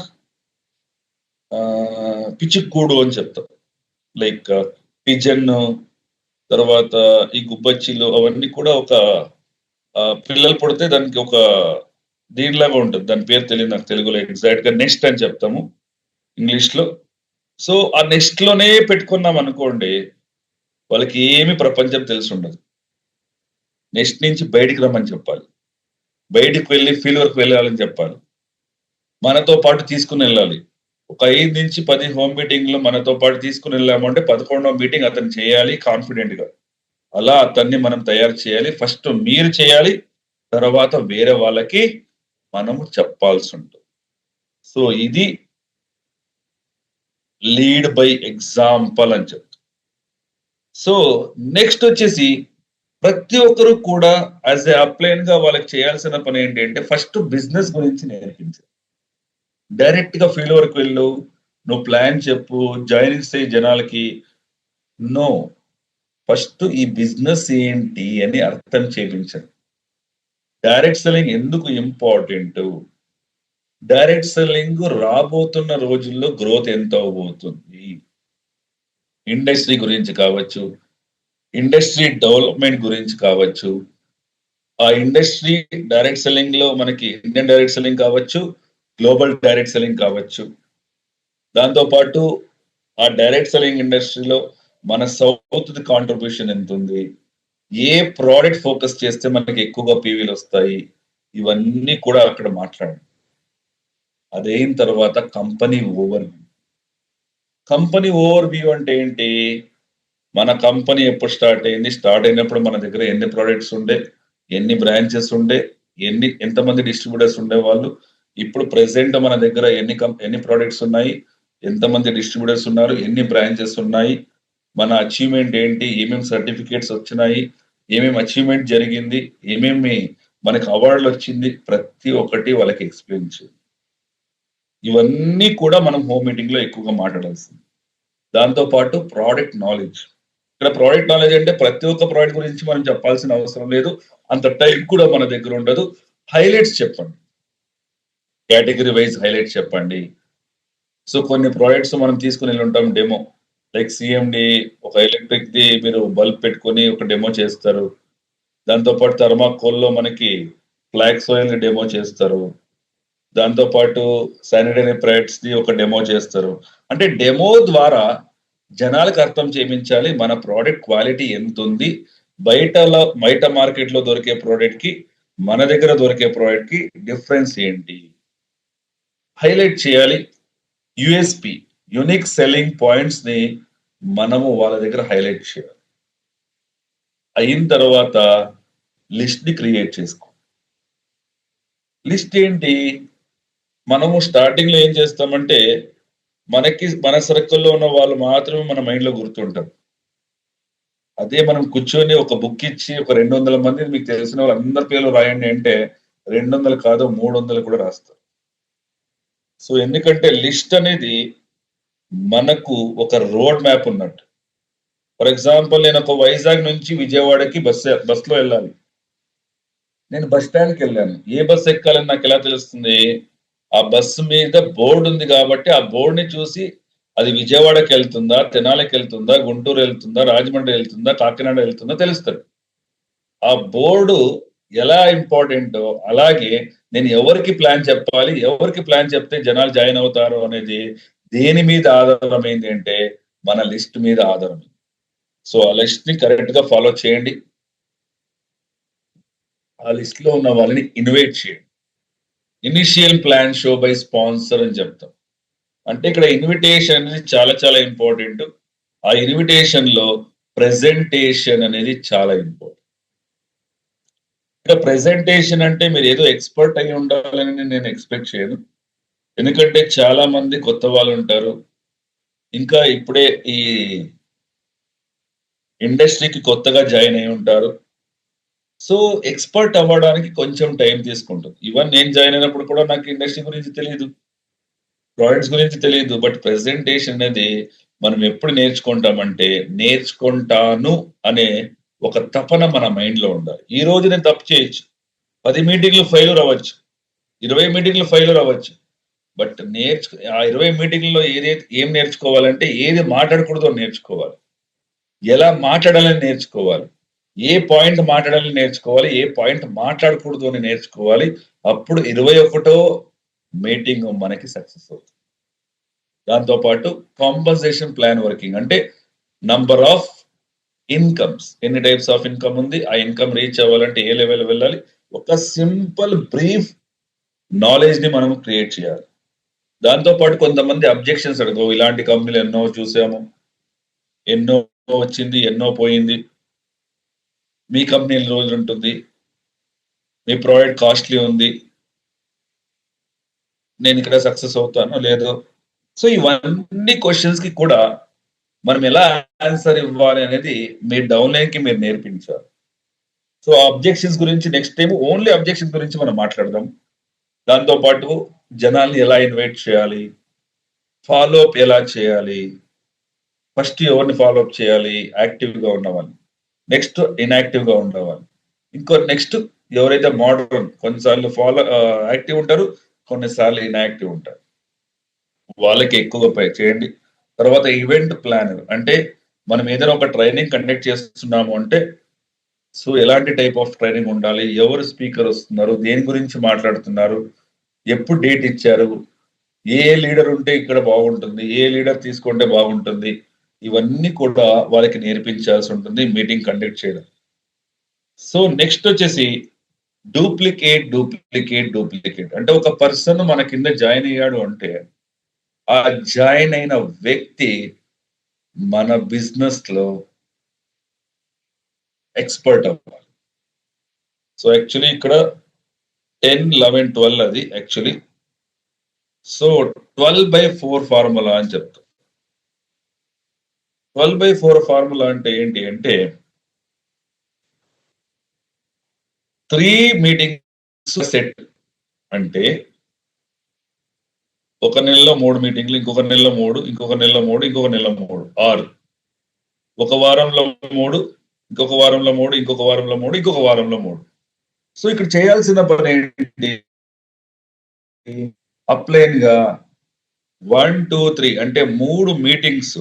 పిచ్చుక్కూడు అని చెప్తాం. లైక్ పిజన్ తర్వాత ఈ గుబ్బచ్చిలు అవన్నీ కూడా ఒక పిల్లలు పుడితే దానికి ఒక దీనిలాగా ఉంటది. దాని పేరు తెలీదు నాకు తెలుగులో ఎగ్జాక్ట్‌గా నెస్ట్ అని చెప్తాము ఇంగ్లీష్‌లో. సో, ఆ నెస్ట్‌లోనే పెట్టుకున్నామనుకోండి, వాళ్ళకి ఏమి ప్రపంచం తెలిసుండదు. నెస్ట్ నుంచి బయటికి రమ్మని చెప్పాలి. బయటికి వెళ్లి ఫీల్డ్ వర్క్ వెళ్ళాలని చెప్పాలి. మనతో పాటు తీసుకొనెళ్ళాలి. ఒక 5-10 హోమ్ మీటింగ్‌లు మనతో పాటు తీసుకొనెళ్ళామంటే 11వ మీటింగ్ అతను చేయాలి కాన్ఫిడెంట్‌గా. అలా అతన్ని మనం తయారు చేయాలి. ఫస్ట్ మీరు చేయాలి. తర్వాత వేరే వాళ్ళకి మనము చెప్పాల్సుంటుంది. సో, ఇది లీడ్ బై ఎగ్జాంపుల్ అని చెప్తాం. సో, నెక్స్టొచ్చేసి ప్రతి ఒక్కరు కూడా యాస్ ఎ అప్‌లైన్‌గా వాళ్ళకి చేయాల్సిన పనేంటి అంటే ఫస్ట్ బిజినెస్ గురించి నేర్పించాలి. డైరెక్ట్‌గా ఫీల్డ్ వర్క్ వెళ్ళు, నువ్వు ప్లాన్ చెప్పు, జాయినింగ్స్ చెయ్యి జనాలకి. నో. ఫస్ట్ ఈ బిజినెస్ ఏంటి అని అర్థం చేపించండి. డైరెక్ట్ సెల్లింగ్ ఎందుకు ఇంపార్టెంటు? డైరెక్ట్ సెల్లింగ్ రాబోతున్న రోజుల్లో గ్రోత్ ఎంత అవ్వబోతుంది? ఇండస్ట్రీ గురించి కావచ్చు, ఇండస్ట్రీ డెవలప్‌మెంట్ గురించి కావచ్చు, ఆ ఇండస్ట్రీ డైరెక్ట్ సెల్లింగ్‌లో మనకి ఇండియన్ డైరెక్ట్ సెల్లింగ్ కావచ్చు, గ్లోబల్ డైరెక్ట్ సెల్లింగ్ కావచ్చు. దాంతో పాటు ఆ డైరెక్ట్ సెల్లింగ్ ఇండస్ట్రీలో మన సౌత్‌ది కాంట్రిబ్యూషన్ ఎంతుంది? ఏ ప్రొడక్ట్ ఫోకస్ చేస్తే మనకి ఎక్కువగా పీవీలొస్తాయి? ఇవన్నీ కూడా అక్కడ మాట్లాడండి. అదయిన తర్వాత కంపెనీ ఓవర్‌వ్యూ. కంపెనీ ఓవర్‌వ్యూ అంటే ఏంటి? మన కంపెనీ ఎప్పుడు స్టార్ట్ అయింది? స్టార్ట్ అయినప్పుడు మన దగ్గర ఎన్ని ప్రొడక్ట్స్ ఉండే? ఎన్ని బ్రాంచెస్ ఉండే? ఎంతమంది డిస్ట్రిబ్యూటర్స్ ఉండేవాళ్ళు? ఇప్పుడు ప్రెజెంట్ మన దగ్గర ఎన్ని ప్రొడక్ట్స్ ఉన్నాయి? ఎంతమంది డిస్ట్రిబ్యూటర్స్ ఉన్నారు? ఎన్ని బ్రాంచెస్ ఉన్నాయి? మన అచీవ్‌మెంట్ ఏంటి? ఏమేమి సర్టిఫికేట్స్ వచ్చినాయి? ఏమేమి అచీవ్‌మెంట్ జరిగింది? ఏమేమి మనకి అవార్డులు వచ్చింది ప్రతి ఒక్కటి వాళ్ళకి ఎక్స్ప్లెయిన్ చేయాలి. ఇవన్నీ కూడా మనం హోమ్ మీటింగ్ లో ఎక్కువగా మాట్లాడాల్సింది. దాంతో పాటు ప్రోడక్ట్ నాలెడ్జ్. ఇక్కడ ప్రోడక్ట్ నాలెడ్జ్ అంటే ప్రతి ఒక్క ప్రోడక్ట్ గురించి మనం చెప్పాల్సిన అవసరం లేదు. అంత టైం కూడా మన దగ్గర ఉండదు. హైలైట్స్ చెప్పండి. కేటగిరీ వైజ్ హైలైట్స్ చెప్పండి. సో కొన్ని ప్రొడక్ట్స్ మనం తీసుకొని ఉంటాం డెమో. లైక్ సీఎండి ఒక ఎలక్ట్రిక్‌ది మీరు బల్బ్ పెట్టుకొని ఒక డెమో చేస్తారు. దాంతో పాటు థర్మాకోల్‌లో మనకి ఫ్లాక్స్ ఆయిల్‌ని డెమో చేస్తారు. దాంతో పాటు శానిటరీ ప్యాడ్స్‌ది ఒక డెమో చేస్తారు. అంటే డెమో ద్వారా జనాలకు అర్థం చేపించాలి మన ప్రొడక్ట్ క్వాలిటీ ఎంతుంది? బయట మార్కెట్‌లో దొరికే ప్రొడక్ట్‌కి, మన దగ్గర దొరికే ప్రొడక్ట్‌కి డిఫరెన్స్ ఏంటి? హైలైట్ చేయాలి. యూఎస్‌పీ యూనిక్ సెల్లింగ్ పాయింట్స్‌ని మనము వాళ్ళ దగ్గర హైలైట్ చేయాలి. అయిన తర్వాత లిస్ట్‌ని క్రియేట్ చేసుకో. లిస్ట్ ఏంటి? మనము స్టార్టింగ్‌లో ఏం చేస్తామంటే, మన సర్కిల్‌లో ఉన్న వాళ్ళు మాత్రమే మన మైండ్‌లో గుర్తుంటారు. అదే మనం కూర్చొని ఒక బుక్ ఇచ్చి ఒక 200 మందిని మీకు తెలిసిన వాళ్ళందరి పేర్లు రాయండి అంటే 200 కాదు 300 కూడా రాస్తారు. సో ఎందుకంటే లిస్ట్ అనేది మనకు ఒక రోడ్ మ్యాప్ ఉన్నట్టు. ఫర్ ఎగ్జాంపుల్ నేను ఒక వైజాగ్ నుంచి విజయవాడకి బస్‌లో వెళ్ళాలి. నేను బస్ స్టాండ్‌కెళ్ళాను. ఏ బస్ ఎక్కాలని నాకెలా తెలుస్తుంది? ఆ బస్సు మీద బోర్డ్ ఉంది కాబట్టి ఆ బోర్డ్‌ని చూసి అది విజయవాడకెళ్తుందా? తెనాలికెళ్తుందా? గుంటూరెళ్తుందా? రాజమండ్రి ఎళ్తుందా? కాకినాడ ఎళ్తుందా? తెలుస్తది. ఆ బోర్డు ఎలా ఇంపార్టెంటో అలాగే నేను ఎవరికి ప్లాన్ చెప్పాలి? ఎవరికి ప్లాన్ చెప్తే జనాలు జాయిన్ అవుతారు అనేది దేని మీద ఆధారమైంది అంటే మన లిస్ట్ మీద ఆధారమైంది. సో, ఆ లిస్ట్‌ని కరెక్ట్‌గా ఫాలో చేయండి. ఆ లిస్ట్‌లో ఉన్న వాళ్ళని ఇన్వైట్ చేయండి. Initial plan show by sponsor అని చెప్తాం. అంటే ఇక్కడ ఇన్విటేషన్ అనేది చాలా చాలా ఇంపార్టెంట్. ఆ ఇన్విటేషన్‌లో ప్రెజెంటేషన్ అనేది చాలా ఇంపార్టెంట్. ఇక్కడ ప్రెజెంటేషన్ అంటే మీరేదో ఎక్స్‌పర్ట్ అయ్యి ఉండాలని నేను ఎక్స్‌పెక్ట్ చేయను. ఎందుకంటే చాలా మంది కొత్త వాళ్ళుంటారు. ఇంకా ఇప్పుడే ఈ ఇండస్ట్రీకి కొత్తగా జాయిన్ అయ్యి ఉంటారు. సో, ఎక్స్‌పర్ట్ అవ్వడానికి కొంచెం టైం తీసుకుంటుంది. ఈవెన్ నేను జాయిన్ అయినప్పుడు కూడా నాకు ఇండస్ట్రీ గురించి తెలీదు. ప్రొడక్ట్స్ గురించి తెలీదు. బట్ ప్రెజెంటేషన్ అనేది మనం ఎప్పుడు నేర్చుకుంటామంటే, నేర్చుకుంటాను అనే ఒక తపన మన మైండ్‌లో ఉండాలి. ఈ రోజు నేను తప్పు చేయొచ్చు. 10 మీటింగ్‌లు ఫెయిల్యూర్ అవ్వచ్చు. 20 మీటింగ్‌లు ఫెయిల్యూర్ అవ్వచ్చు. బట్ ఆ 20 మీటింగ్‌లో ఏం నేర్చుకోవాలంటే, ఏది మాట్లాడకూడదో నేర్చుకోవాలి. ఎలా మాట్లాడాలని నేర్చుకోవాలి. ఏ పాయింట్ మాట్లాడాలని నేర్చుకోవాలి. ఏ పాయింట్ మాట్లాడకూడదు అని నేర్చుకోవాలి. అప్పుడు 21 మీటింగ్ మనకి సక్సెస్ అవుతుంది. దాంతో పాటు కాంపెన్సేషన్ ప్లాన్ వర్కింగ్ అంటే నంబర్ ఆఫ్ ఇన్‌కమ్స్. ఎన్ని టైప్స్ ఆఫ్ ఇన్‌కమ్ ఉంది? ఆ ఇన్‌కమ్ రీచ్ అవ్వాలంటే ఏ లెవెల్ వెళ్ళాలి? ఒక సింపుల్ బ్రీఫ్ నాలెడ్జ్‌ని మనం క్రియేట్ చేయాలి. దాంతో పాటు కొంతమంది అబ్జెక్షన్స్ అడగవు. ఇలాంటి కంపెనీలు ఎన్నో చూసాము. ఎన్నో వచ్చింది, ఎన్నో పోయింది. మీ కంపెనీ ఎన్ని రోజులుంటుంది? మీ ప్రొడక్ట్ కాస్ట్‌లీ ఉంది. నేనిక్కడ సక్సెస్ అవుతానో లేదో. సో, ఇవన్నీ క్వెషన్స్‌కి కూడా మనం ఎలా ఆన్సర్ ఇవ్వాలి అనేది మీ డౌన్‌లైన్‌కి మీరు నేర్పించాలి. సో, అబ్జెక్షన్స్ గురించి నెక్స్ట్ టైమ్ ఓన్లీ అబ్జెక్షన్స్ గురించి మనం మాట్లాడదాం. దాంతో పాటు జనాల్ని ఎలా ఇన్వైట్ చేయాలి? ఫాలో అప్ ఎలా చేయాలి? ఫస్ట్ ఎవరిని ఫాలో అప్ చేయాలి? యాక్టివ్‌గా ఉన్నవాళ్ళని. నెక్స్ట్ ఇన్‌యాక్టివ్‌గా ఉండేవాళ్ళు. నెక్స్ట్ ఎవరైతే మోడరన్ కొన్నిసార్లు యాక్టివ్ ఉంటారు. కొన్నిసార్లు ఇన్‌యాక్టివ్ ఉంటారు. వాళ్ళకి ఎక్కువగా చేయండి. తర్వాత ఈవెంట్ ప్లానర్ అంటే మనం ఏదైనా ఒక ట్రైనింగ్ కండక్ట్ చేస్తున్నాము అంటే సో, ఎలాంటి టైప్ ఆఫ్ ట్రైనింగ్ ఉండాలి? ఎవరు స్పీకర్ వస్తున్నారు? దేని గురించి మాట్లాడుతున్నారు? ఎప్పుడు డేట్ ఇచ్చారు? ఏ లీడర్ ఉంటే ఇక్కడ బాగుంటుంది? ఏ లీడర్ తీసుకుంటే బాగుంటుంది? ఇవన్నీ కూడా వాళ్ళకి నేర్పించాల్సి ఉంటుంది మీటింగ్ కండక్ట్ చేయడం. సో, నెక్స్ట్ వచ్చేసి డూప్లికేట్. అంటే ఒక పర్సన్ మన కింద జాయిన్ అయ్యాడు అంటే, ఆ జాయిన్ అయిన వ్యక్తి మన బిజినెస్‌లో ఎక్స్‌పర్ట్ అవ్వాలి. సో, యాక్చువల్లీ ఇక్కడ 10, 11, 12 అది యాక్చువల్లీ. సో, 12/4 ఫార్ములా అని చెప్తాం. 12/4 ఫార్ములా అంటే ఏంటి అంటే 3 మీటింగ్స్ సెట్ అంటే ఒక నెలలో 3 మీటింగ్లు, ఇంకొక నెలలో 3, ఇంకొక నెలలో 3, ఇంకొక నెలలో 3, 6. ఒక వారంలో 3, ఇంకొక వారంలో 3, ఇంకొక వారంలో 3, ఇంకొక వారంలో 3. సో ఇక్కడ చేయాల్సిన పనేంటి? అప్లైన్‌గా 1, 2, 3 అంటే 3 మీటింగ్స్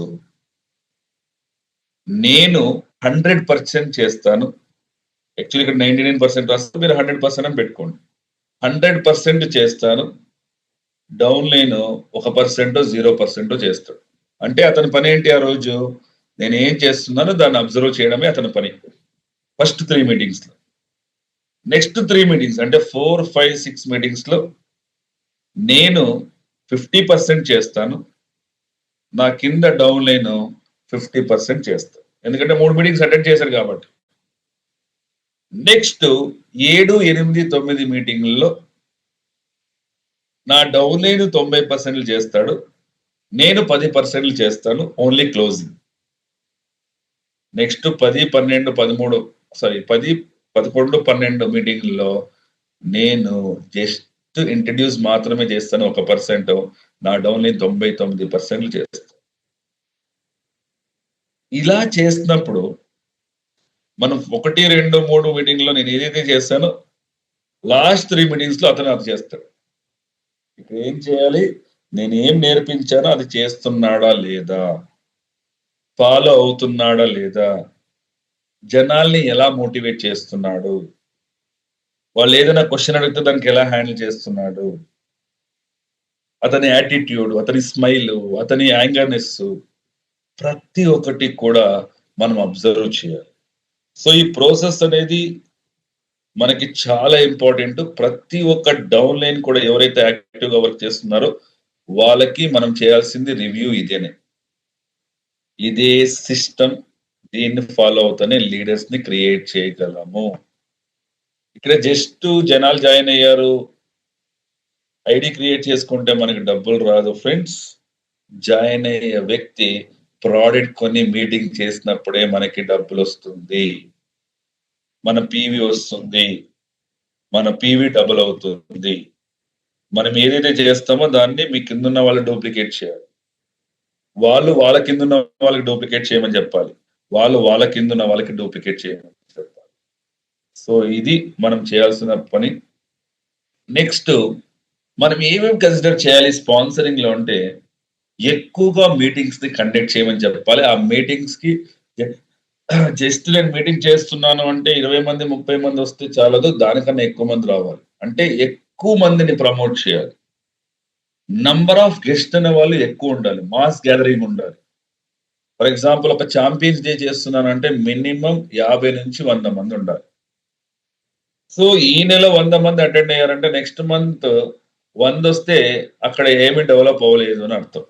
నేను 100% చేస్తాను. యాక్చువల్లీ ఇక్కడ 99% రాస్తే మీరు 100% అని పెట్టుకోండి. 100% చేస్తాను. డౌన్ లైన్ 1%, 0% చేస్తాడు. అంటే అతని పనేంటి ఆ రోజు? నేనేం చేస్తున్నానో దాన్ని అబ్జర్వ్ చేయడమే అతని పని. ఫస్ట్ 3 మీటింగ్స్‌లో. నెక్స్ట్ 3 మీటింగ్స్ అంటే 4, 5, 6 మీటింగ్స్‌లో నేను 50% చేస్తాను. నా కింద డౌన్ లైన్ 50% చేస్తాను. ఎందుకంటే 3 మీటింగ్స్ అటెండ్ చేశారు కాబట్టి. నెక్స్ట్ 7, 8, 9 మీటింగుల్లో నా డౌన్ లైన్ 90% చేస్తాడు. నేను 10% చేస్తాను. Only closing. నెక్స్ట్ 10, 12, 13 సారీ 10, 11, 12 మీటింగుల్లో నేను జస్ట్ ఇంట్రడ్యూస్ మాత్రమే చేస్తాను 1%. నా డౌన్ లైన్ 99% చేస్తాను. ఇలా చేసినప్పుడు మనం 1, 2, 3 మీటింగ్‌లో నేను ఏదైతే చేస్తానో లాస్ట్ 3 మీటింగ్స్‌లో అతను అది చేస్తాడు. ఇక్కడ ఏం చేయాలి? నేనేం నేర్పించానో అది చేస్తున్నాడా లేదా? ఫాలో అవుతున్నాడా లేదా? జనాల్ని ఎలా మోటివేట్ చేస్తున్నాడు? వాళ్ళు ఏదైనా క్వెషన్ అడిగితే దానికి ఎలా హ్యాండిల్ చేస్తున్నాడు? అతని యాటిట్యూడ్, అతని స్మైలు, అతని యాంగర్‌నెస్సు ప్రతి ఒక్కటి కూడా మనం అబ్జర్వ్ చేయాలి. సో, ఈ ప్రాసెస్ అనేది మనకి చాలా ఇంపార్టెంట్. ప్రతి ఒక్క డౌన్ లైన్ కూడా ఎవరైతే యాక్టివ్‌గా వర్క్ చేస్తున్నారో వాళ్ళకి మనం చేయాల్సింది రివ్యూ ఇదేనే. ఇదే సిస్టమ్. దీన్ని ఫాలో అవుతూనే లీడర్స్‌ని క్రియేట్ చేయగలము. ఇక్కడ జస్ట్ జనాలు జాయిన్ అయ్యారు. ఐడీ క్రియేట్ చేసుకుంటే మనకి డబ్బులు రాదు ఫ్రెండ్స్. జాయిన్ అయ్యే వ్యక్తి ప్రొడక్ట్ కొని మీటింగ్ చేసినప్పుడే మనకి డబ్బులొస్తుంది. మన పీవీ వస్తుంది. మన పీవీ డబుల్ అవుతుంది. మనం ఏదైతే చేస్తామో దాన్ని మీ కిందున్న వాళ్ళు డూప్లికేట్ చేయాలి. వాళ్ళు వాళ్ళ కిందున్న వాళ్ళకి డూప్లికేట్ చేయమని చెప్పాలి. వాళ్ళు వాళ్ళ కిందున్న వాళ్ళకి డూప్లికేట్ చేయమని చెప్పాలి. సో, ఇది మనం చేయాల్సిన పని. నెక్స్ట్ మనం ఏమేమి కన్సిడర్ చేయాలి స్పాన్సరింగ్‌లో అంటే, ఎక్కువగా మీటింగ్స్‌ని కండక్ట్ చేయమని చెప్పాలి. ఆ మీటింగ్స్‌కి జ జస్ట్ నేను మీటింగ్ చేస్తున్నాను అంటే 20 మంది, 30 మంది వస్తే చాలదు. దానికన్నా ఎక్కువ మంది రావాలి. అంటే ఎక్కువ మందిని ప్రమోట్ చేయాలి. నంబర్ ఆఫ్ గెస్ట్ అనేవాళ్ళు ఎక్కువుండాలి. మాస్ గ్యాదరింగ్ ఉండాలి. ఫర్ ఎగ్జాంపుల్ ఒక చాంపియన్స్ డే చేస్తున్నానంటే మినిమమ్ 50-100 మంది ఉండాలి. సో, ఈ నెల 100 మంది అటెండ్ అయ్యారంటే నెక్స్ట్ మంత్ 100 వస్తే అక్కడ ఏమి డెవలప్ అవ్వలేదు అని అర్థం.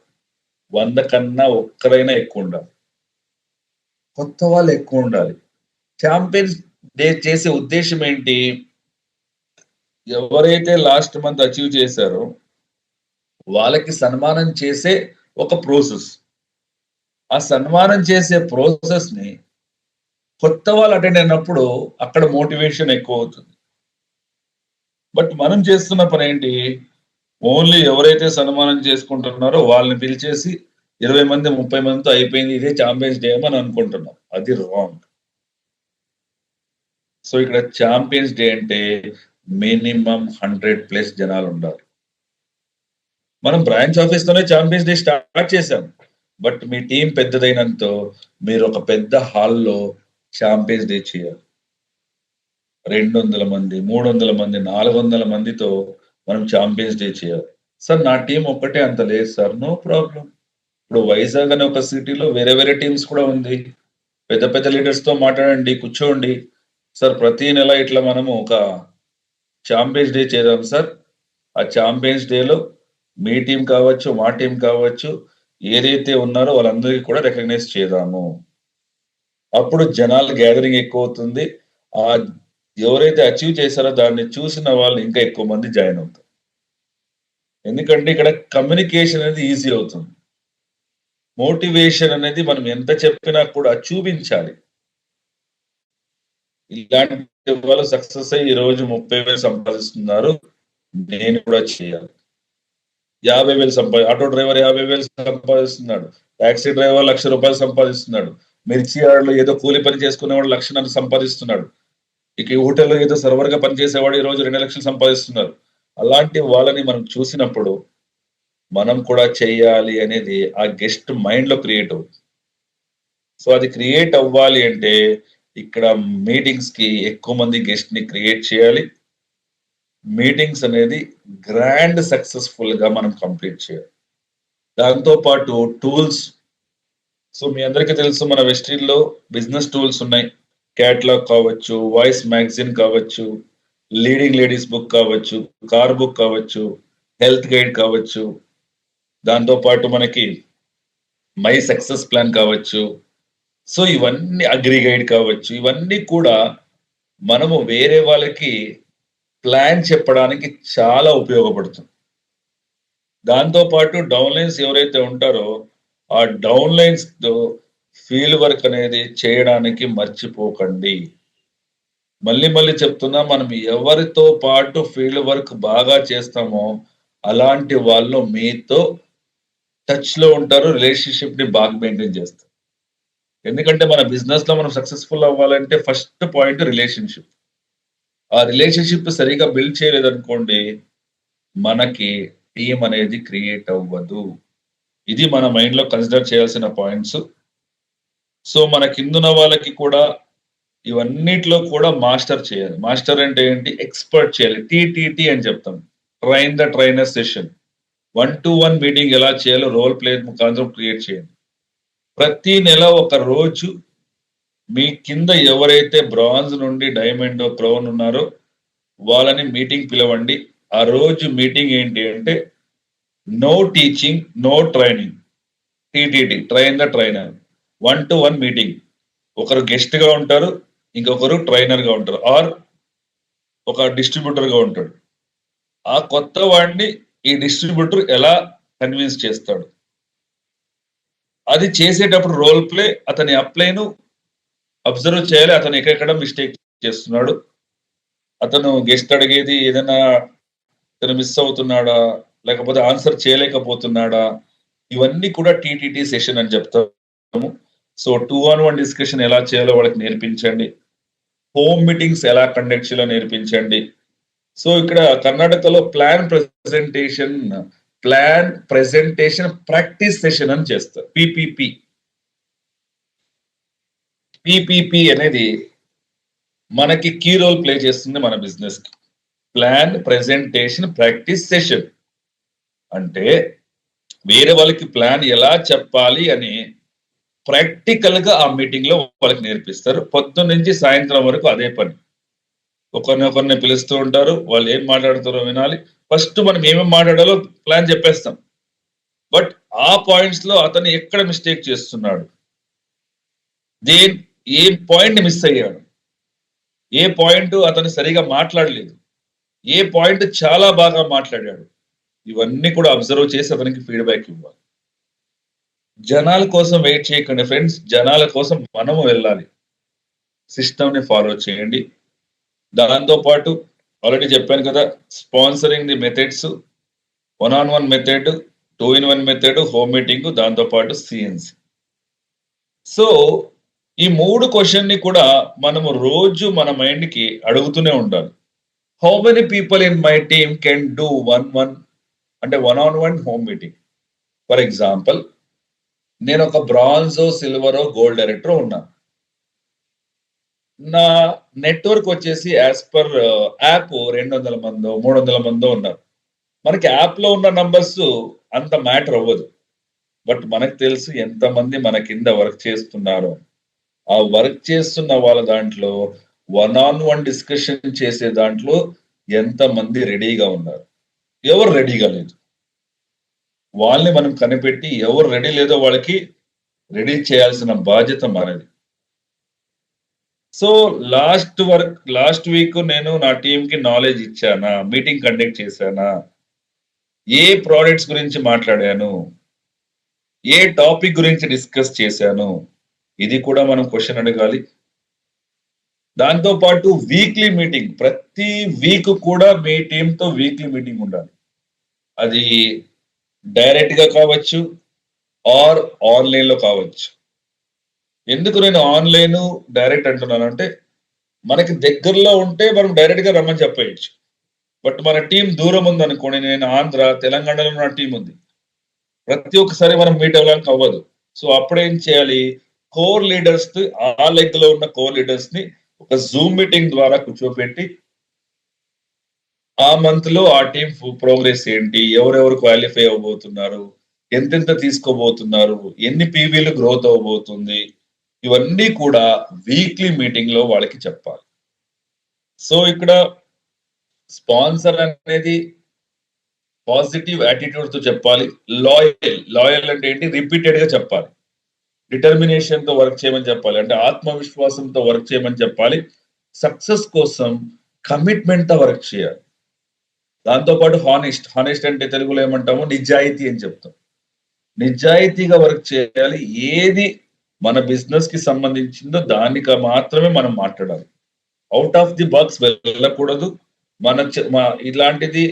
100 కన్నా ఒక్కరైనా ఎక్కువుండాలి. కొత్త వాళ్ళు ఎక్కువుండాలి. చాంపియన్స్ డే చేసే ఉద్దేశ్యం ఏంటి? ఎవరైతే లాస్ట్ మంత్ అచీవ్ చేశారో వాళ్ళకి సన్మానం చేసే ఒక ప్రాసెస్. ఆ సన్మానం చేసే ప్రాసెస్‌ని కొత్త వాళ్ళు అటెండ్ అయినప్పుడు అక్కడ మోటివేషన్ ఎక్కువవుతుంది. బట్ మనం చేస్తున్న పనేంటి? ఓన్లీ ఎవరైతే సన్మానం చేసుకుంటున్నారో వాళ్ళని పిలిచేసి 20 మంది, 30 మందితో అయిపోయింది. ఇదే చాంపియన్స్ డే అని అనుకుంటున్నాం. అది రాంగ్. సో, ఇక్కడ చాంపియన్స్ డే అంటే మినిమమ్ 100+ జనాలుండాలి. మనం బ్రాంచ్ ఆఫీస్‌తోనే చాంపియన్స్ డే స్టార్ట్ చేసాం. బట్ మీ టీమ్ పెద్దదైనంతో మీరు ఒక పెద్ద హాల్‌లో చాంపియన్స్ డే చేయాలి. 200 మంది, 300 మంది, 400 మందితో మనం చాంపియన్స్ డే చేయాలి. సార్ నా టీమ్ ఒక్కటే అంత లేదు సార్. No problem. ఇప్పుడు వైజాగ్ అనే ఒక సిటీలో వేరే వేరే టీమ్స్ కూడా ఉంది. పెద్ద పెద్ద లీడర్స్‌తో మాట్లాడండి, కూర్చోండి. సార్ ప్రతి నెల ఇట్లా మనము ఒక చాంపియన్స్ డే చేద్దాం సార్. ఆ చాంపియన్స్ డేలో మీ టీమ్ కావచ్చు, మా టీమ్ కావచ్చు, ఏదైతే ఉన్నారో వాళ్ళందరికీ కూడా రికగ్నైజ్ చేద్దాము. అప్పుడు జనాల గ్యాదరింగ్ ఎక్కువవుతుంది. ఆహ్, ఎవరైతే అచీవ్ చేశారో దాన్ని చూసిన వాళ్ళు ఇంకా ఎక్కువ మంది జాయిన్ అవుతారు. ఎందుకంటే ఇక్కడ కమ్యూనికేషన్ అనేది ఈజీ అవుతుంది. మోటివేషన్ అనేది మనం ఎంత చెప్పినా కూడా చూపించాలి. ఇలాంటి వాళ్ళు సక్సెస్ అయ్యి ఈ రోజు 30,000 సంపాదిస్తున్నారు. నేను కూడా చేయాలి. 50,000 ఆటో డ్రైవర్ 50,000 సంపాదిస్తున్నాడు. టాక్సీ డ్రైవర్ ₹1,00,000 సంపాదిస్తున్నాడు. మిర్చి యార్డ్‌లో ఏదో కూలి పని చేసుకునేవాడు 1,00,000 సంపాదిస్తున్నాడు. ఇక ఈ హోటల్‌లో ఏదో సర్వర్‌గా పనిచేసేవాడు ఈ రోజు 2,00,000 సంపాదిస్తున్నారు. అలాంటి వాళ్ళని మనం చూసినప్పుడు మనం కూడా చేయాలి అనేది ఆ గెస్ట్ మైండ్‌లో క్రియేట్ అవుతుంది. సో, అది క్రియేట్ అవ్వాలి అంటే ఇక్కడ మీటింగ్స్‌కి ఎక్కువ మంది గెస్ట్‌ని క్రియేట్ చేయాలి. మీటింగ్స్ అనేది గ్రాండ్ సక్సెస్‌ఫుల్‌గా మనం కంప్లీట్ చేయాలి. దాంతో పాటు టూల్స్. సో, మీ అందరికీ తెలుసు మన వెస్టీజ్‌లో బిజినెస్ టూల్స్ ఉన్నాయి. క్యాటలాగ్ కావచ్చు, వాయిస్ మ్యాగజైన్ కావచ్చు, లీడింగ్ లేడీస్ బుక్ కావచ్చు, కార్ బుక్ కావచ్చు, హెల్త్ గైడ్ కావచ్చు. దాంతో పాటు మనకి మై సక్సెస్ ప్లాన్ కావచ్చు. సో, ఇవన్నీ అగ్రి గైడ్ కావచ్చు. ఇవన్నీ కూడా మనము వేరే వాళ్ళకి ప్లాన్ చెప్పడానికి చాలా ఉపయోగపడుతుంది. దాంతో పాటు డౌన్‌లైన్స్ ఎవరైతే ఉంటారో, ఆ డౌన్‌లైన్స్‌తో ఫీల్డ్ వర్క్ అనేది చేయడానికి మర్చిపోకండి. మళ్ళీ మళ్ళీ చెప్తున్నా మనం ఎవరితో పాటు ఫీల్డ్ వర్క్ బాగా చేస్తామో, అలాంటి వాళ్ళు మీతో టచ్‌లో ఉంటారు. రిలేషన్‌షిప్‌ని బాగా మెయింటైన్ చేస్తారు. ఎందుకంటే మన బిజినెస్‌లో మనం సక్సెస్‌ఫుల్ అవ్వాలంటే ఫస్ట్ పాయింట్ రిలేషన్‌షిప్. ఆ రిలేషన్‌షిప్ సరిగ్గా బిల్డ్ చేయలేదనుకోండి, మనకి టీమ్ అనేది క్రియేట్ అవ్వదు. ఇది మన మైండ్‌లో కన్సిడర్ చేయాల్సిన పాయింట్స్. సో, మన కిందున్న వాళ్ళకి కూడా ఇవన్నిట్లో కూడా మాస్టర్ చేయాలి. మాస్టర్ అంటే ఏంటి? ఎక్స్‌పర్ట్ చేయాలి. టీటీటీ అని చెప్తాం. Train the trainer session. 1-to-1 meeting ఎలా చేయాలో రోల్ ప్లే ముఖాంతరం క్రియేట్ చేయండి. ప్రతి నెల ఒక రోజు మీ కింద ఎవరైతే బ్రాంజ్ నుండి డైమండ్, బ్రౌన్ ఉన్నారో వాళ్ళని మీటింగ్ పిలవండి. ఆ రోజు మీటింగ్ ఏంటి అంటే no teaching, no training. TTT train the trainer. 1-to-1 meeting. ఒకరు గెస్ట్‌గా ఉంటారు. ఇంకొకరు ట్రైనర్‌గా ఉంటారు. ఆర్ ఒక డిస్ట్రిబ్యూటర్‌గా ఉంటాడు. ఆ కొత్త వాడిని ఈ డిస్ట్రిబ్యూటర్ ఎలా కన్విన్స్ చేస్తాడు? అది చేసేటప్పుడు రోల్ ప్లే అతని అప్లైను అబ్జర్వ్ చేయాలి. అతను ఎక్కడెక్కడ మిస్టేక్ చేస్తున్నాడు. అతను గెస్ట్ అడిగేది ఏదైనా తను మిస్ అవుతున్నాడా? లేకపోతే ఆన్సర్ చేయలేకపోతున్నాడా? ఇవన్నీ కూడా టీటీటీ సెషన్ అని చెప్తాము. సో, 2-on-1 డిస్కషన్ ఎలా చేయాలో వాళ్ళకి నేర్పించండి. హోమ్ మీటింగ్స్ ఎలా కండక్ట్ చేయాలో నేర్పించండి. సో, ఇక్కడ కర్ణాటకలో ప్లాన్ ప్రెజెంటేషన్ ప్రాక్టీస్ సెషన్ అని చేస్తారు. పీపీపీ. పీపీపీ అనేది మనకి కీ రోల్ ప్లే చేస్తుంది మన బిజినెస్‌కి. Plan presentation practice session. అంటే వేరే వాళ్ళకి ప్లాన్ ఎలా చెప్పాలి అని ప్రాక్టికల్‌గా ఆ మీటింగ్‌లో వాళ్ళకి నేర్పిస్తారు. పొద్దున్న నుంచి సాయంత్రం వరకు అదే పని. ఒకరినొకరిని పిలుస్తూ ఉంటారు. వాళ్ళు ఏం మాట్లాడుతారో వినాలి. ఫస్ట్ మనం ఏమేం మాట్లాడాలో ప్లాన్ చెప్పేస్తాం. బట్ ఆ పాయింట్స్‌లో అతను ఎక్కడ మిస్టేక్ చేస్తున్నాడు? దేన్ ఏ పాయింట్‌ని మిస్ అయ్యాడు? ఏ పాయింట్ అతను సరిగ్గా మాట్లాడలేదు? ఏ పాయింట్ చాలా బాగా మాట్లాడాడు? ఇవన్నీ కూడా అబ్జర్వ్ చేసి అతనికి ఫీడ్‌బ్యాక్ ఇవ్వాలి. జనాల కోసం వెయిట్ చేయకండి ఫ్రెండ్స్. జనాల కోసం మనము వెళ్ళాలి. సిస్టమ్‌ని ఫాలో చేయండి. దాంతో పాటు ఆల్రెడీ చెప్పాను కదా! Sponsoring the methods, 1-on-1 method, 2-in-1 method, home meeting దాంతో పాటు సీఎన్సీ. సో, ఈ 3 క్వెషన్‌ని కూడా మనము రోజు మన మైండ్‌కి అడుగుతూనే ఉండాలి. How many people in my team can do 1-on-1 home meeting? For example నేనొక బ్రాంజో, సిల్వరో, గోల్డ్ డైరెక్టరో ఉన్నాను. నా నెట్‌వర్క్ వచ్చేసి యాస్ పర్ యాప్ 200 మందో, 300 మందో ఉన్నారు. మనకి యాప్‌లో ఉన్న నంబర్స్ అంత మ్యాటర్ అవ్వదు. బట్ మనకు తెలుసు ఎంతమంది మన కింద వర్క్ చేస్తున్నారో. ఆ వర్క్ చేస్తున్న వాళ్ళ దాంట్లో 1-on-1 డిస్కషన్ చేసే దాంట్లో ఎంతమంది రెడీగా ఉన్నారు? ఎవరు రెడీగా లేదు. వాళ్ళని మనం కనిపెట్టి ఎవరు రెడీ లేదో వాళ్ళకి రెడీ చేయాల్సిన బాధ్యత మనది. సో, లాస్ట్ వీక్ నేను నా టీమ్‌కి నాలెడ్జ్ ఇచ్చానా? మీటింగ్ కండక్ట్ చేశానా? ఏ ప్రొడక్ట్స్ గురించి మాట్లాడాను? ఏ టాపిక్ గురించి డిస్కస్ చేశాను? ఇది కూడా మనం క్వెషన్ అడగాలి. దాంతో పాటు వీక్లీ మీటింగ్, ప్రతి వీక్ కూడా మీ టీంతో వీక్లీ మీటింగ్ ఉండాలి. అది డైరెక్ట్ గా కావచ్చు ఆర్ ఆన్లైన్ లో కావచ్చు. ఎందుకు నేను ఆన్లైన్ డైరెక్ట్ అంటున్నానంటే, మనకి దగ్గరలో ఉంటే మనం డైరెక్ట్ గా రమ్మని చెప్పేయచ్చు. బట్ మన టీం దూరం ఉందనుకోండి, నేను ఆంధ్ర, తెలంగాణలో నా టీం ఉంది. ప్రతి ఒక్కసారి మనం మీట్ అవ్వడానికి అవ్వదు. సో అప్పుడేం చేయాలి, కోర్ లీడర్స్ ఆ లెగ్ లో ఉన్న కోర్ లీడర్స్ ని ఒక జూమ్ మీటింగ్ ద్వారా కూర్చోబెట్టి, ఆ మంత్ లో ఆ టీం ప్రోగ్రెస్ ఏంటి, ఎవరెవరు క్వాలిఫై అవ్వబోతున్నారు, ఎంతెంత తీసుకోబోతున్నారు, ఎన్ని పీవీలు గ్రోత్ అవ్వబోతుంది, ఇవన్నీ కూడా వీక్లీ మీటింగ్ లో వాళ్ళకి చెప్పాలి. సో ఇక్కడ స్పాన్సర్ అనేది పాజిటివ్ యాటిట్యూడ్ తో చెప్పాలి. లాయల్ అంటే ఏంటి, రిపీటెడ్ గా చెప్పాలి. డిటర్మినేషన్ తో వర్క్ చేయమని చెప్పాలి, అంటే ఆత్మవిశ్వాసంతో వర్క్ చేయమని చెప్పాలి. సక్సెస్ కోసం కమిట్మెంట్ తో వర్క్ చేయాలి. దాంతో పాటు హానెస్ట్ అంటే తెలుగులో ఏమంటాము, నిజాయితీ అని చెప్తాం. నిజాయితీగా వర్క్ చేయాలి. ఏది మన బిజినెస్ కి సంబంధించిందో దానికి మాత్రమే మనం మాట్లాడాలి. అవుట్ ఆఫ్ ది బాక్స్ వెళ్ళకూడదు. ఇలాంటిది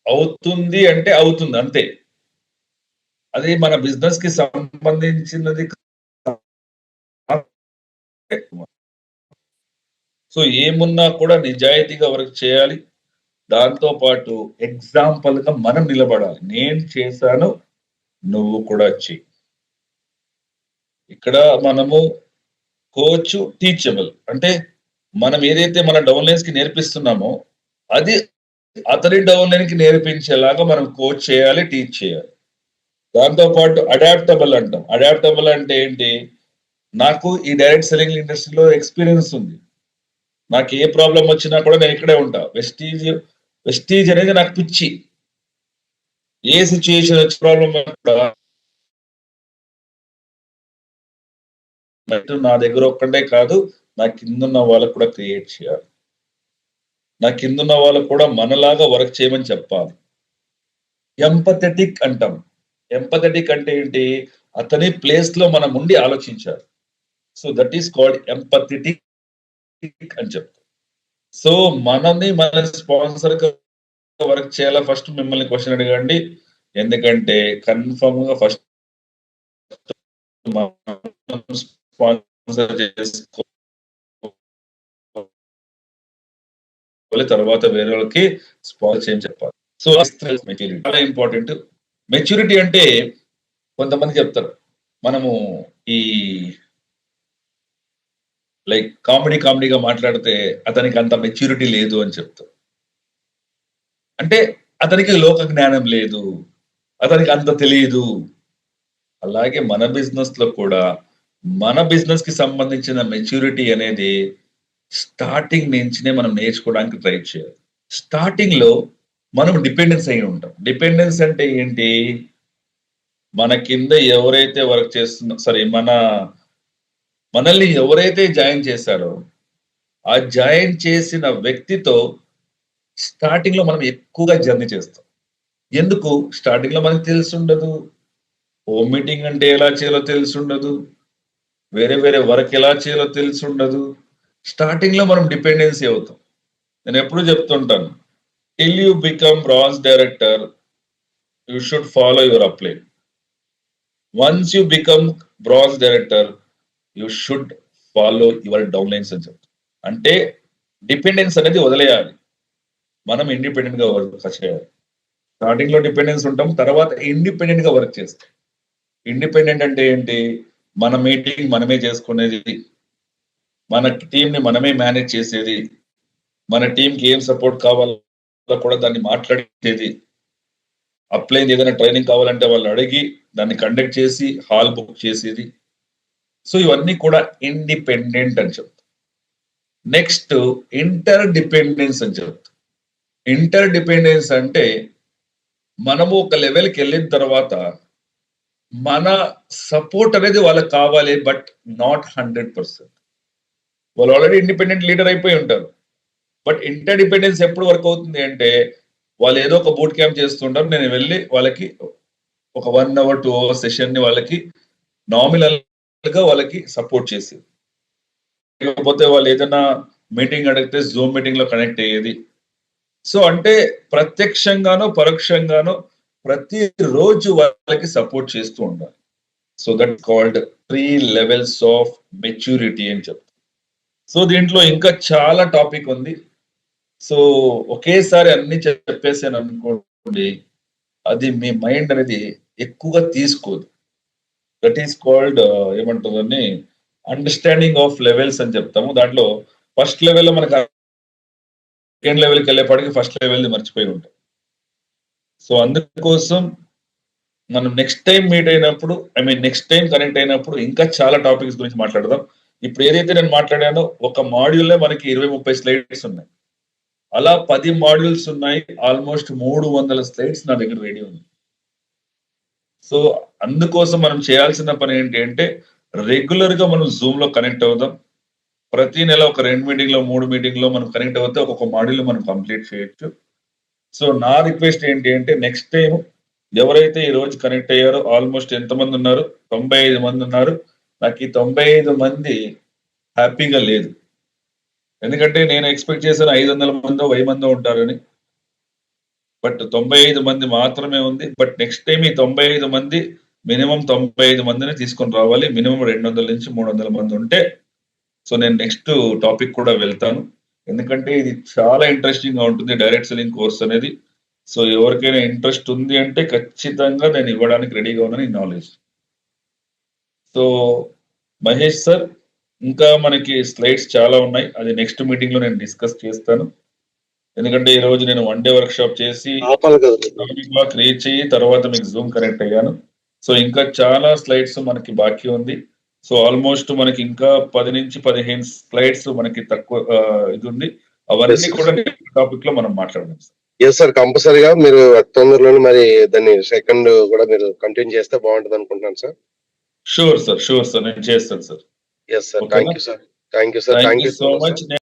అవుతుంది అంటే అవుతుంది అంతే. అది మన బిజినెస్ కి సంబంధించినది. సో ఏమున్నా కూడా నిజాయితీగా వర్క్ చేయాలి. దాంతో పాటు ఎగ్జాంపుల్ గా మనం నిలబడాలి. నేను చేశాను, నువ్వు కూడా చెయ్యి. ఇక్కడ మనము కోచ్ టీచబుల్, అంటే మనం ఏదైతే మన డౌన్లైన్స్ కి నేర్పిస్తున్నామో అది అతని డౌన్లైన్ కి నేర్పించేలాగా మనం కోచ్ చేయాలి, టీచ్ చేయాలి. దాంతో పాటు అడాప్టబుల్ అంటాం. అడాప్టబుల్ అంటే ఏంటి, నాకు ఈ డైరెక్ట్ సెల్లింగ్ ఇండస్ట్రీలో ఎక్స్పీరియన్స్ ఉంది. నాకు ఏ ప్రాబ్లం వచ్చినా కూడా నేను ఇక్కడే ఉంటా. వెస్టీజ్ అనేది నాకు పిచ్చి. ఏ సిచ్యుయేషన్ వచ్చే ప్రాబ్లం నా దగ్గర ఒక్కటే కాదు, నా కిందున్న వాళ్ళకు కూడా క్రియేట్ చేయాలి. నా కిందున్న వాళ్ళకు కూడా మనలాగా వర్క్ చేయమని చెప్పాలి. ఎంపథెటిక్ అంటాం. ఎంపథెటిక్ అంటే ఏంటి, అతని ప్లేస్ లో మనం ఉండి ఆలోచించాలి. So that is called empathetic అని చెప్తాం. సో మనని మన స్పాన్సర్ వర్క్ చేయాలా, ఫస్ట్ మిమ్మల్ని క్వశ్చన్ అడగండి. ఎందుకంటే కన్ఫర్మ్ గా ఫస్ట్ స్పాన్సర్ చేసుకోవాలి, తర్వాత వేరే వాళ్ళకి స్పాన్సర్ చేయని చెప్పాలి. సో మెచ్యూరిటీ చాలా ఇంపార్టెంట్. మెచ్యూరిటీ అంటే కొంతమంది చెప్తారు, మనము ఈ లైక్ కామెడీగా మాట్లాడితే అతనికి అంత మెచ్యూరిటీ లేదు అని చెప్తారు. అంటే అతనికి లోక జ్ఞానం లేదు, అతనికి అంత తెలియదు. అలాగే మన బిజినెస్ లో కూడా మన బిజినెస్ కి సంబంధించిన మెచ్యూరిటీ అనేది స్టార్టింగ్ నుంచినే మనం నేర్చుకోవడానికి ట్రై చేయాలి. స్టార్టింగ్ లో మనం డిపెండెన్స్ అయి ఉంటాం. డిపెండెన్స్ అంటే ఏంటి, మన కింద ఎవరైతే వర్క్ మనల్ని ఎవరైతే జాయిన్ చేశారో ఆ జాయిన్ చేసిన వ్యక్తితో స్టార్టింగ్ లో మనం ఎక్కువగా జర్నీ చేస్తాం. ఎందుకు, స్టార్టింగ్ లో మనకు తెలిసి ఉండదు, హోమ్ మీటింగ్ అంటే ఎలా చేయాలో తెలిసి ఉండదు, వేరే వేరే వర్క్ ఎలా చేయాలో తెలిసి ఉండదు. స్టార్టింగ్ లో మనం డిపెండెన్సీ అవుతాం. నేను ఎప్పుడు చెప్తుంటాను, till you become branch director you should follow your upline. Once you become branch director you should follow your downlines అని చెప్తాం. అంటే డిపెండెన్స్ అనేది వదిలేయాలి, మనం ఇండిపెండెంట్ గా వర్క్ చేయాలి. స్టార్టింగ్ లో డిపెండెన్స్ ఉంటాం, తర్వాత ఇండిపెండెంట్ గా వర్క్ చేస్తాం. ఇండిపెండెంట్ అంటే ఏంటి, మన మీటింగ్ మనమే చేసుకునేది, మన టీం ని మనమే మేనేజ్ చేసేది, మన టీంకి ఏం సపోర్ట్ కావాలో కూడా దాన్ని మాట్లాడేది, అప్లైన్ ఏదైనా ట్రైనింగ్ కావాలంటే వాళ్ళు అడిగి దాన్ని కండక్ట్ చేసి హాల్ బుక్ చేసేది. సో ఇవన్నీ కూడా ఇండిపెండెంట్ అని చెప్తాం. నెక్స్ట్ ఇంటర్ డిపెండెన్స్ అని చెప్తాం. ఇంటర్ డిపెండెన్స్ అంటే మనము ఒక లెవెల్కి వెళ్ళిన తర్వాత మన సపోర్ట్ అనేది వాళ్ళకి కావాలి, బట్ నాట్ 100%. వాళ్ళు ఆల్రెడీ ఇండిపెండెంట్ లీడర్ అయిపోయి ఉంటారు. బట్ ఇంటర్ డిపెండెన్స్ ఎప్పుడు వర్క్ అవుతుంది అంటే, వాళ్ళు ఏదో ఒక బూట్ క్యాంప్ చేస్తుంటారు, నేను వెళ్ళి వాళ్ళకి ఒక 1 hour 2 hours సెషన్ ని వాళ్ళకి నామినల్ గా వాళ్ళకి సపోర్ట్ చేసి లేకపోతే వాళ్ళు ఏదైనా మీటింగ్ అడిగితే జూమ్ మీటింగ్ లో కనెక్ట్ అయ్యేది. సో అంటే ప్రత్యక్షంగానో పరోక్షంగానో ప్రతిరోజు వాళ్ళకి సపోర్ట్ చేస్తూ ఉండాలి. So that called 3 levels of maturity అని చెప్తాం. సో దీంట్లో ఇంకా చాలా టాపిక్ ఉంది. సో ఒకేసారి అన్ని చెప్పేసాను అనుకోండి, అది మీ మైండ్ అనేది ఎక్కువగా తీసుకోదు. దట్ ఈస్ కాల్డ్ ఏమంటారని అండర్‌స్టాండింగ్ ఆఫ్ లెవెల్స్ అని చెప్తాము. దాంట్లో ఫస్ట్ లెవెల్‌లో మనకు సెకండ్ లెవెల్‌కి వెళ్ళేపాటికి ఫస్ట్ లెవెల్‌ని మర్చిపోయి ఉంటాం. సో అందుకోసం మనం నెక్స్ట్ టైమ్ మీట్ అయినప్పుడు నెక్స్ట్ టైమ్ కనెక్ట్ అయినప్పుడు ఇంకా చాలా టాపిక్స్ గురించి మాట్లాడదాం. ఇప్పుడు ఏదైతే నేను మాట్లాడానో ఒక మాడ్యూల్‌లో మనకి 20, 30 స్లైడ్స్ ఉన్నాయి. అలా 10 మాడ్యూల్స్ ఉన్నాయి. ఆల్మోస్ట్ 300 స్లైడ్స్ నా దగ్గర రెడీ ఉంది. సో అందుకోసం మనం చేయాల్సిన పని ఏంటి అంటే రెగ్యులర్‌గా మనం జూమ్‌లో కనెక్ట్ అవుదాం. ప్రతి నెల ఒక 2 మీటింగ్‌లో, 3 మీటింగ్‌లో మనం కనెక్ట్ అవుతే ఒక్కొక్క మాడ్యూల్ మనం కంప్లీట్ చేయొచ్చు. సో నా రిక్వెస్ట్ ఏంటి అంటే నెక్స్ట్ టైమ్ ఎవరైతే ఈ రోజు కనెక్ట్ అయ్యారో ఆల్మోస్ట్ ఎంతమంది ఉన్నారు? 95 మంది ఉన్నారు. నాకు ఈ 95 మంది హ్యాపీగా లేదు. ఎందుకంటే నేను ఎక్స్‌పెక్ట్ చేశాను 500 మందో, 1000 మందో ఉంటారని. బట్ 95 మంది మాత్రమే ఉంది. బట్ నెక్స్ట్ టైమ్ ఈ 95 మంది మినిమమ్ 95 మందిని తీసుకొని రావాలి. మినిమమ్ 200-300 మంది ఉంటే సో నేను నెక్స్ట్ టాపిక్ కూడా వెళ్తాను. ఎందుకంటే ఇది చాలా ఇంట్రెస్టింగ్‌గా ఉంటుంది డైరెక్ట్ సెల్లింగ్ కోర్స్ అనేది. సో ఎవరికైనా ఇంట్రెస్ట్ ఉంది అంటే ఖచ్చితంగా నేను ఇవ్వడానికి రెడీగా ఉన్నాను ఈ నాలెడ్జ్. సో మహేష్ సార్ ఇంకా మనకి స్లైడ్స్ చాలా ఉన్నాయి. అది నెక్స్ట్ మీటింగ్‌లో నేను డిస్కస్ చేస్తాను. ఎందుకంటే ఈ రోజు నేను 1 డే వర్క్‌షాప్ చేసి ఆపాలి కదా. 7:00 రీచ్ అయ్యి తర్వాత మీకు జూమ్ కనెక్ట్ అయ్యాను. సో ఇంకా చాలా స్లైడ్స్ మనకి బాకీ ఉంది. సో ఆల్మోస్ట్ మనకి ఇంకా 10-15 స్లైడ్స్ మనకి తక్కువ ఇది ఉంది. అవన్నీ కూడా నెక్స్ట్ టాపిక్ లో మనం మాట్లాడదాం సార్. ఎస్ సార్, కంపల్సరీగా మీరు తొందరలోనే మరి దాన్ని సెకండ్ కూడా మీరు కంటిన్యూ చేస్తే బాగుంటుంది అనుకుంటున్నాను సార్. షూర్ సార్ నేను చేస్తాను సార్. ఎస్ సార్, ఓకేనా? Thank you sir. Thank you sir. Thank thank you you so so much. Much.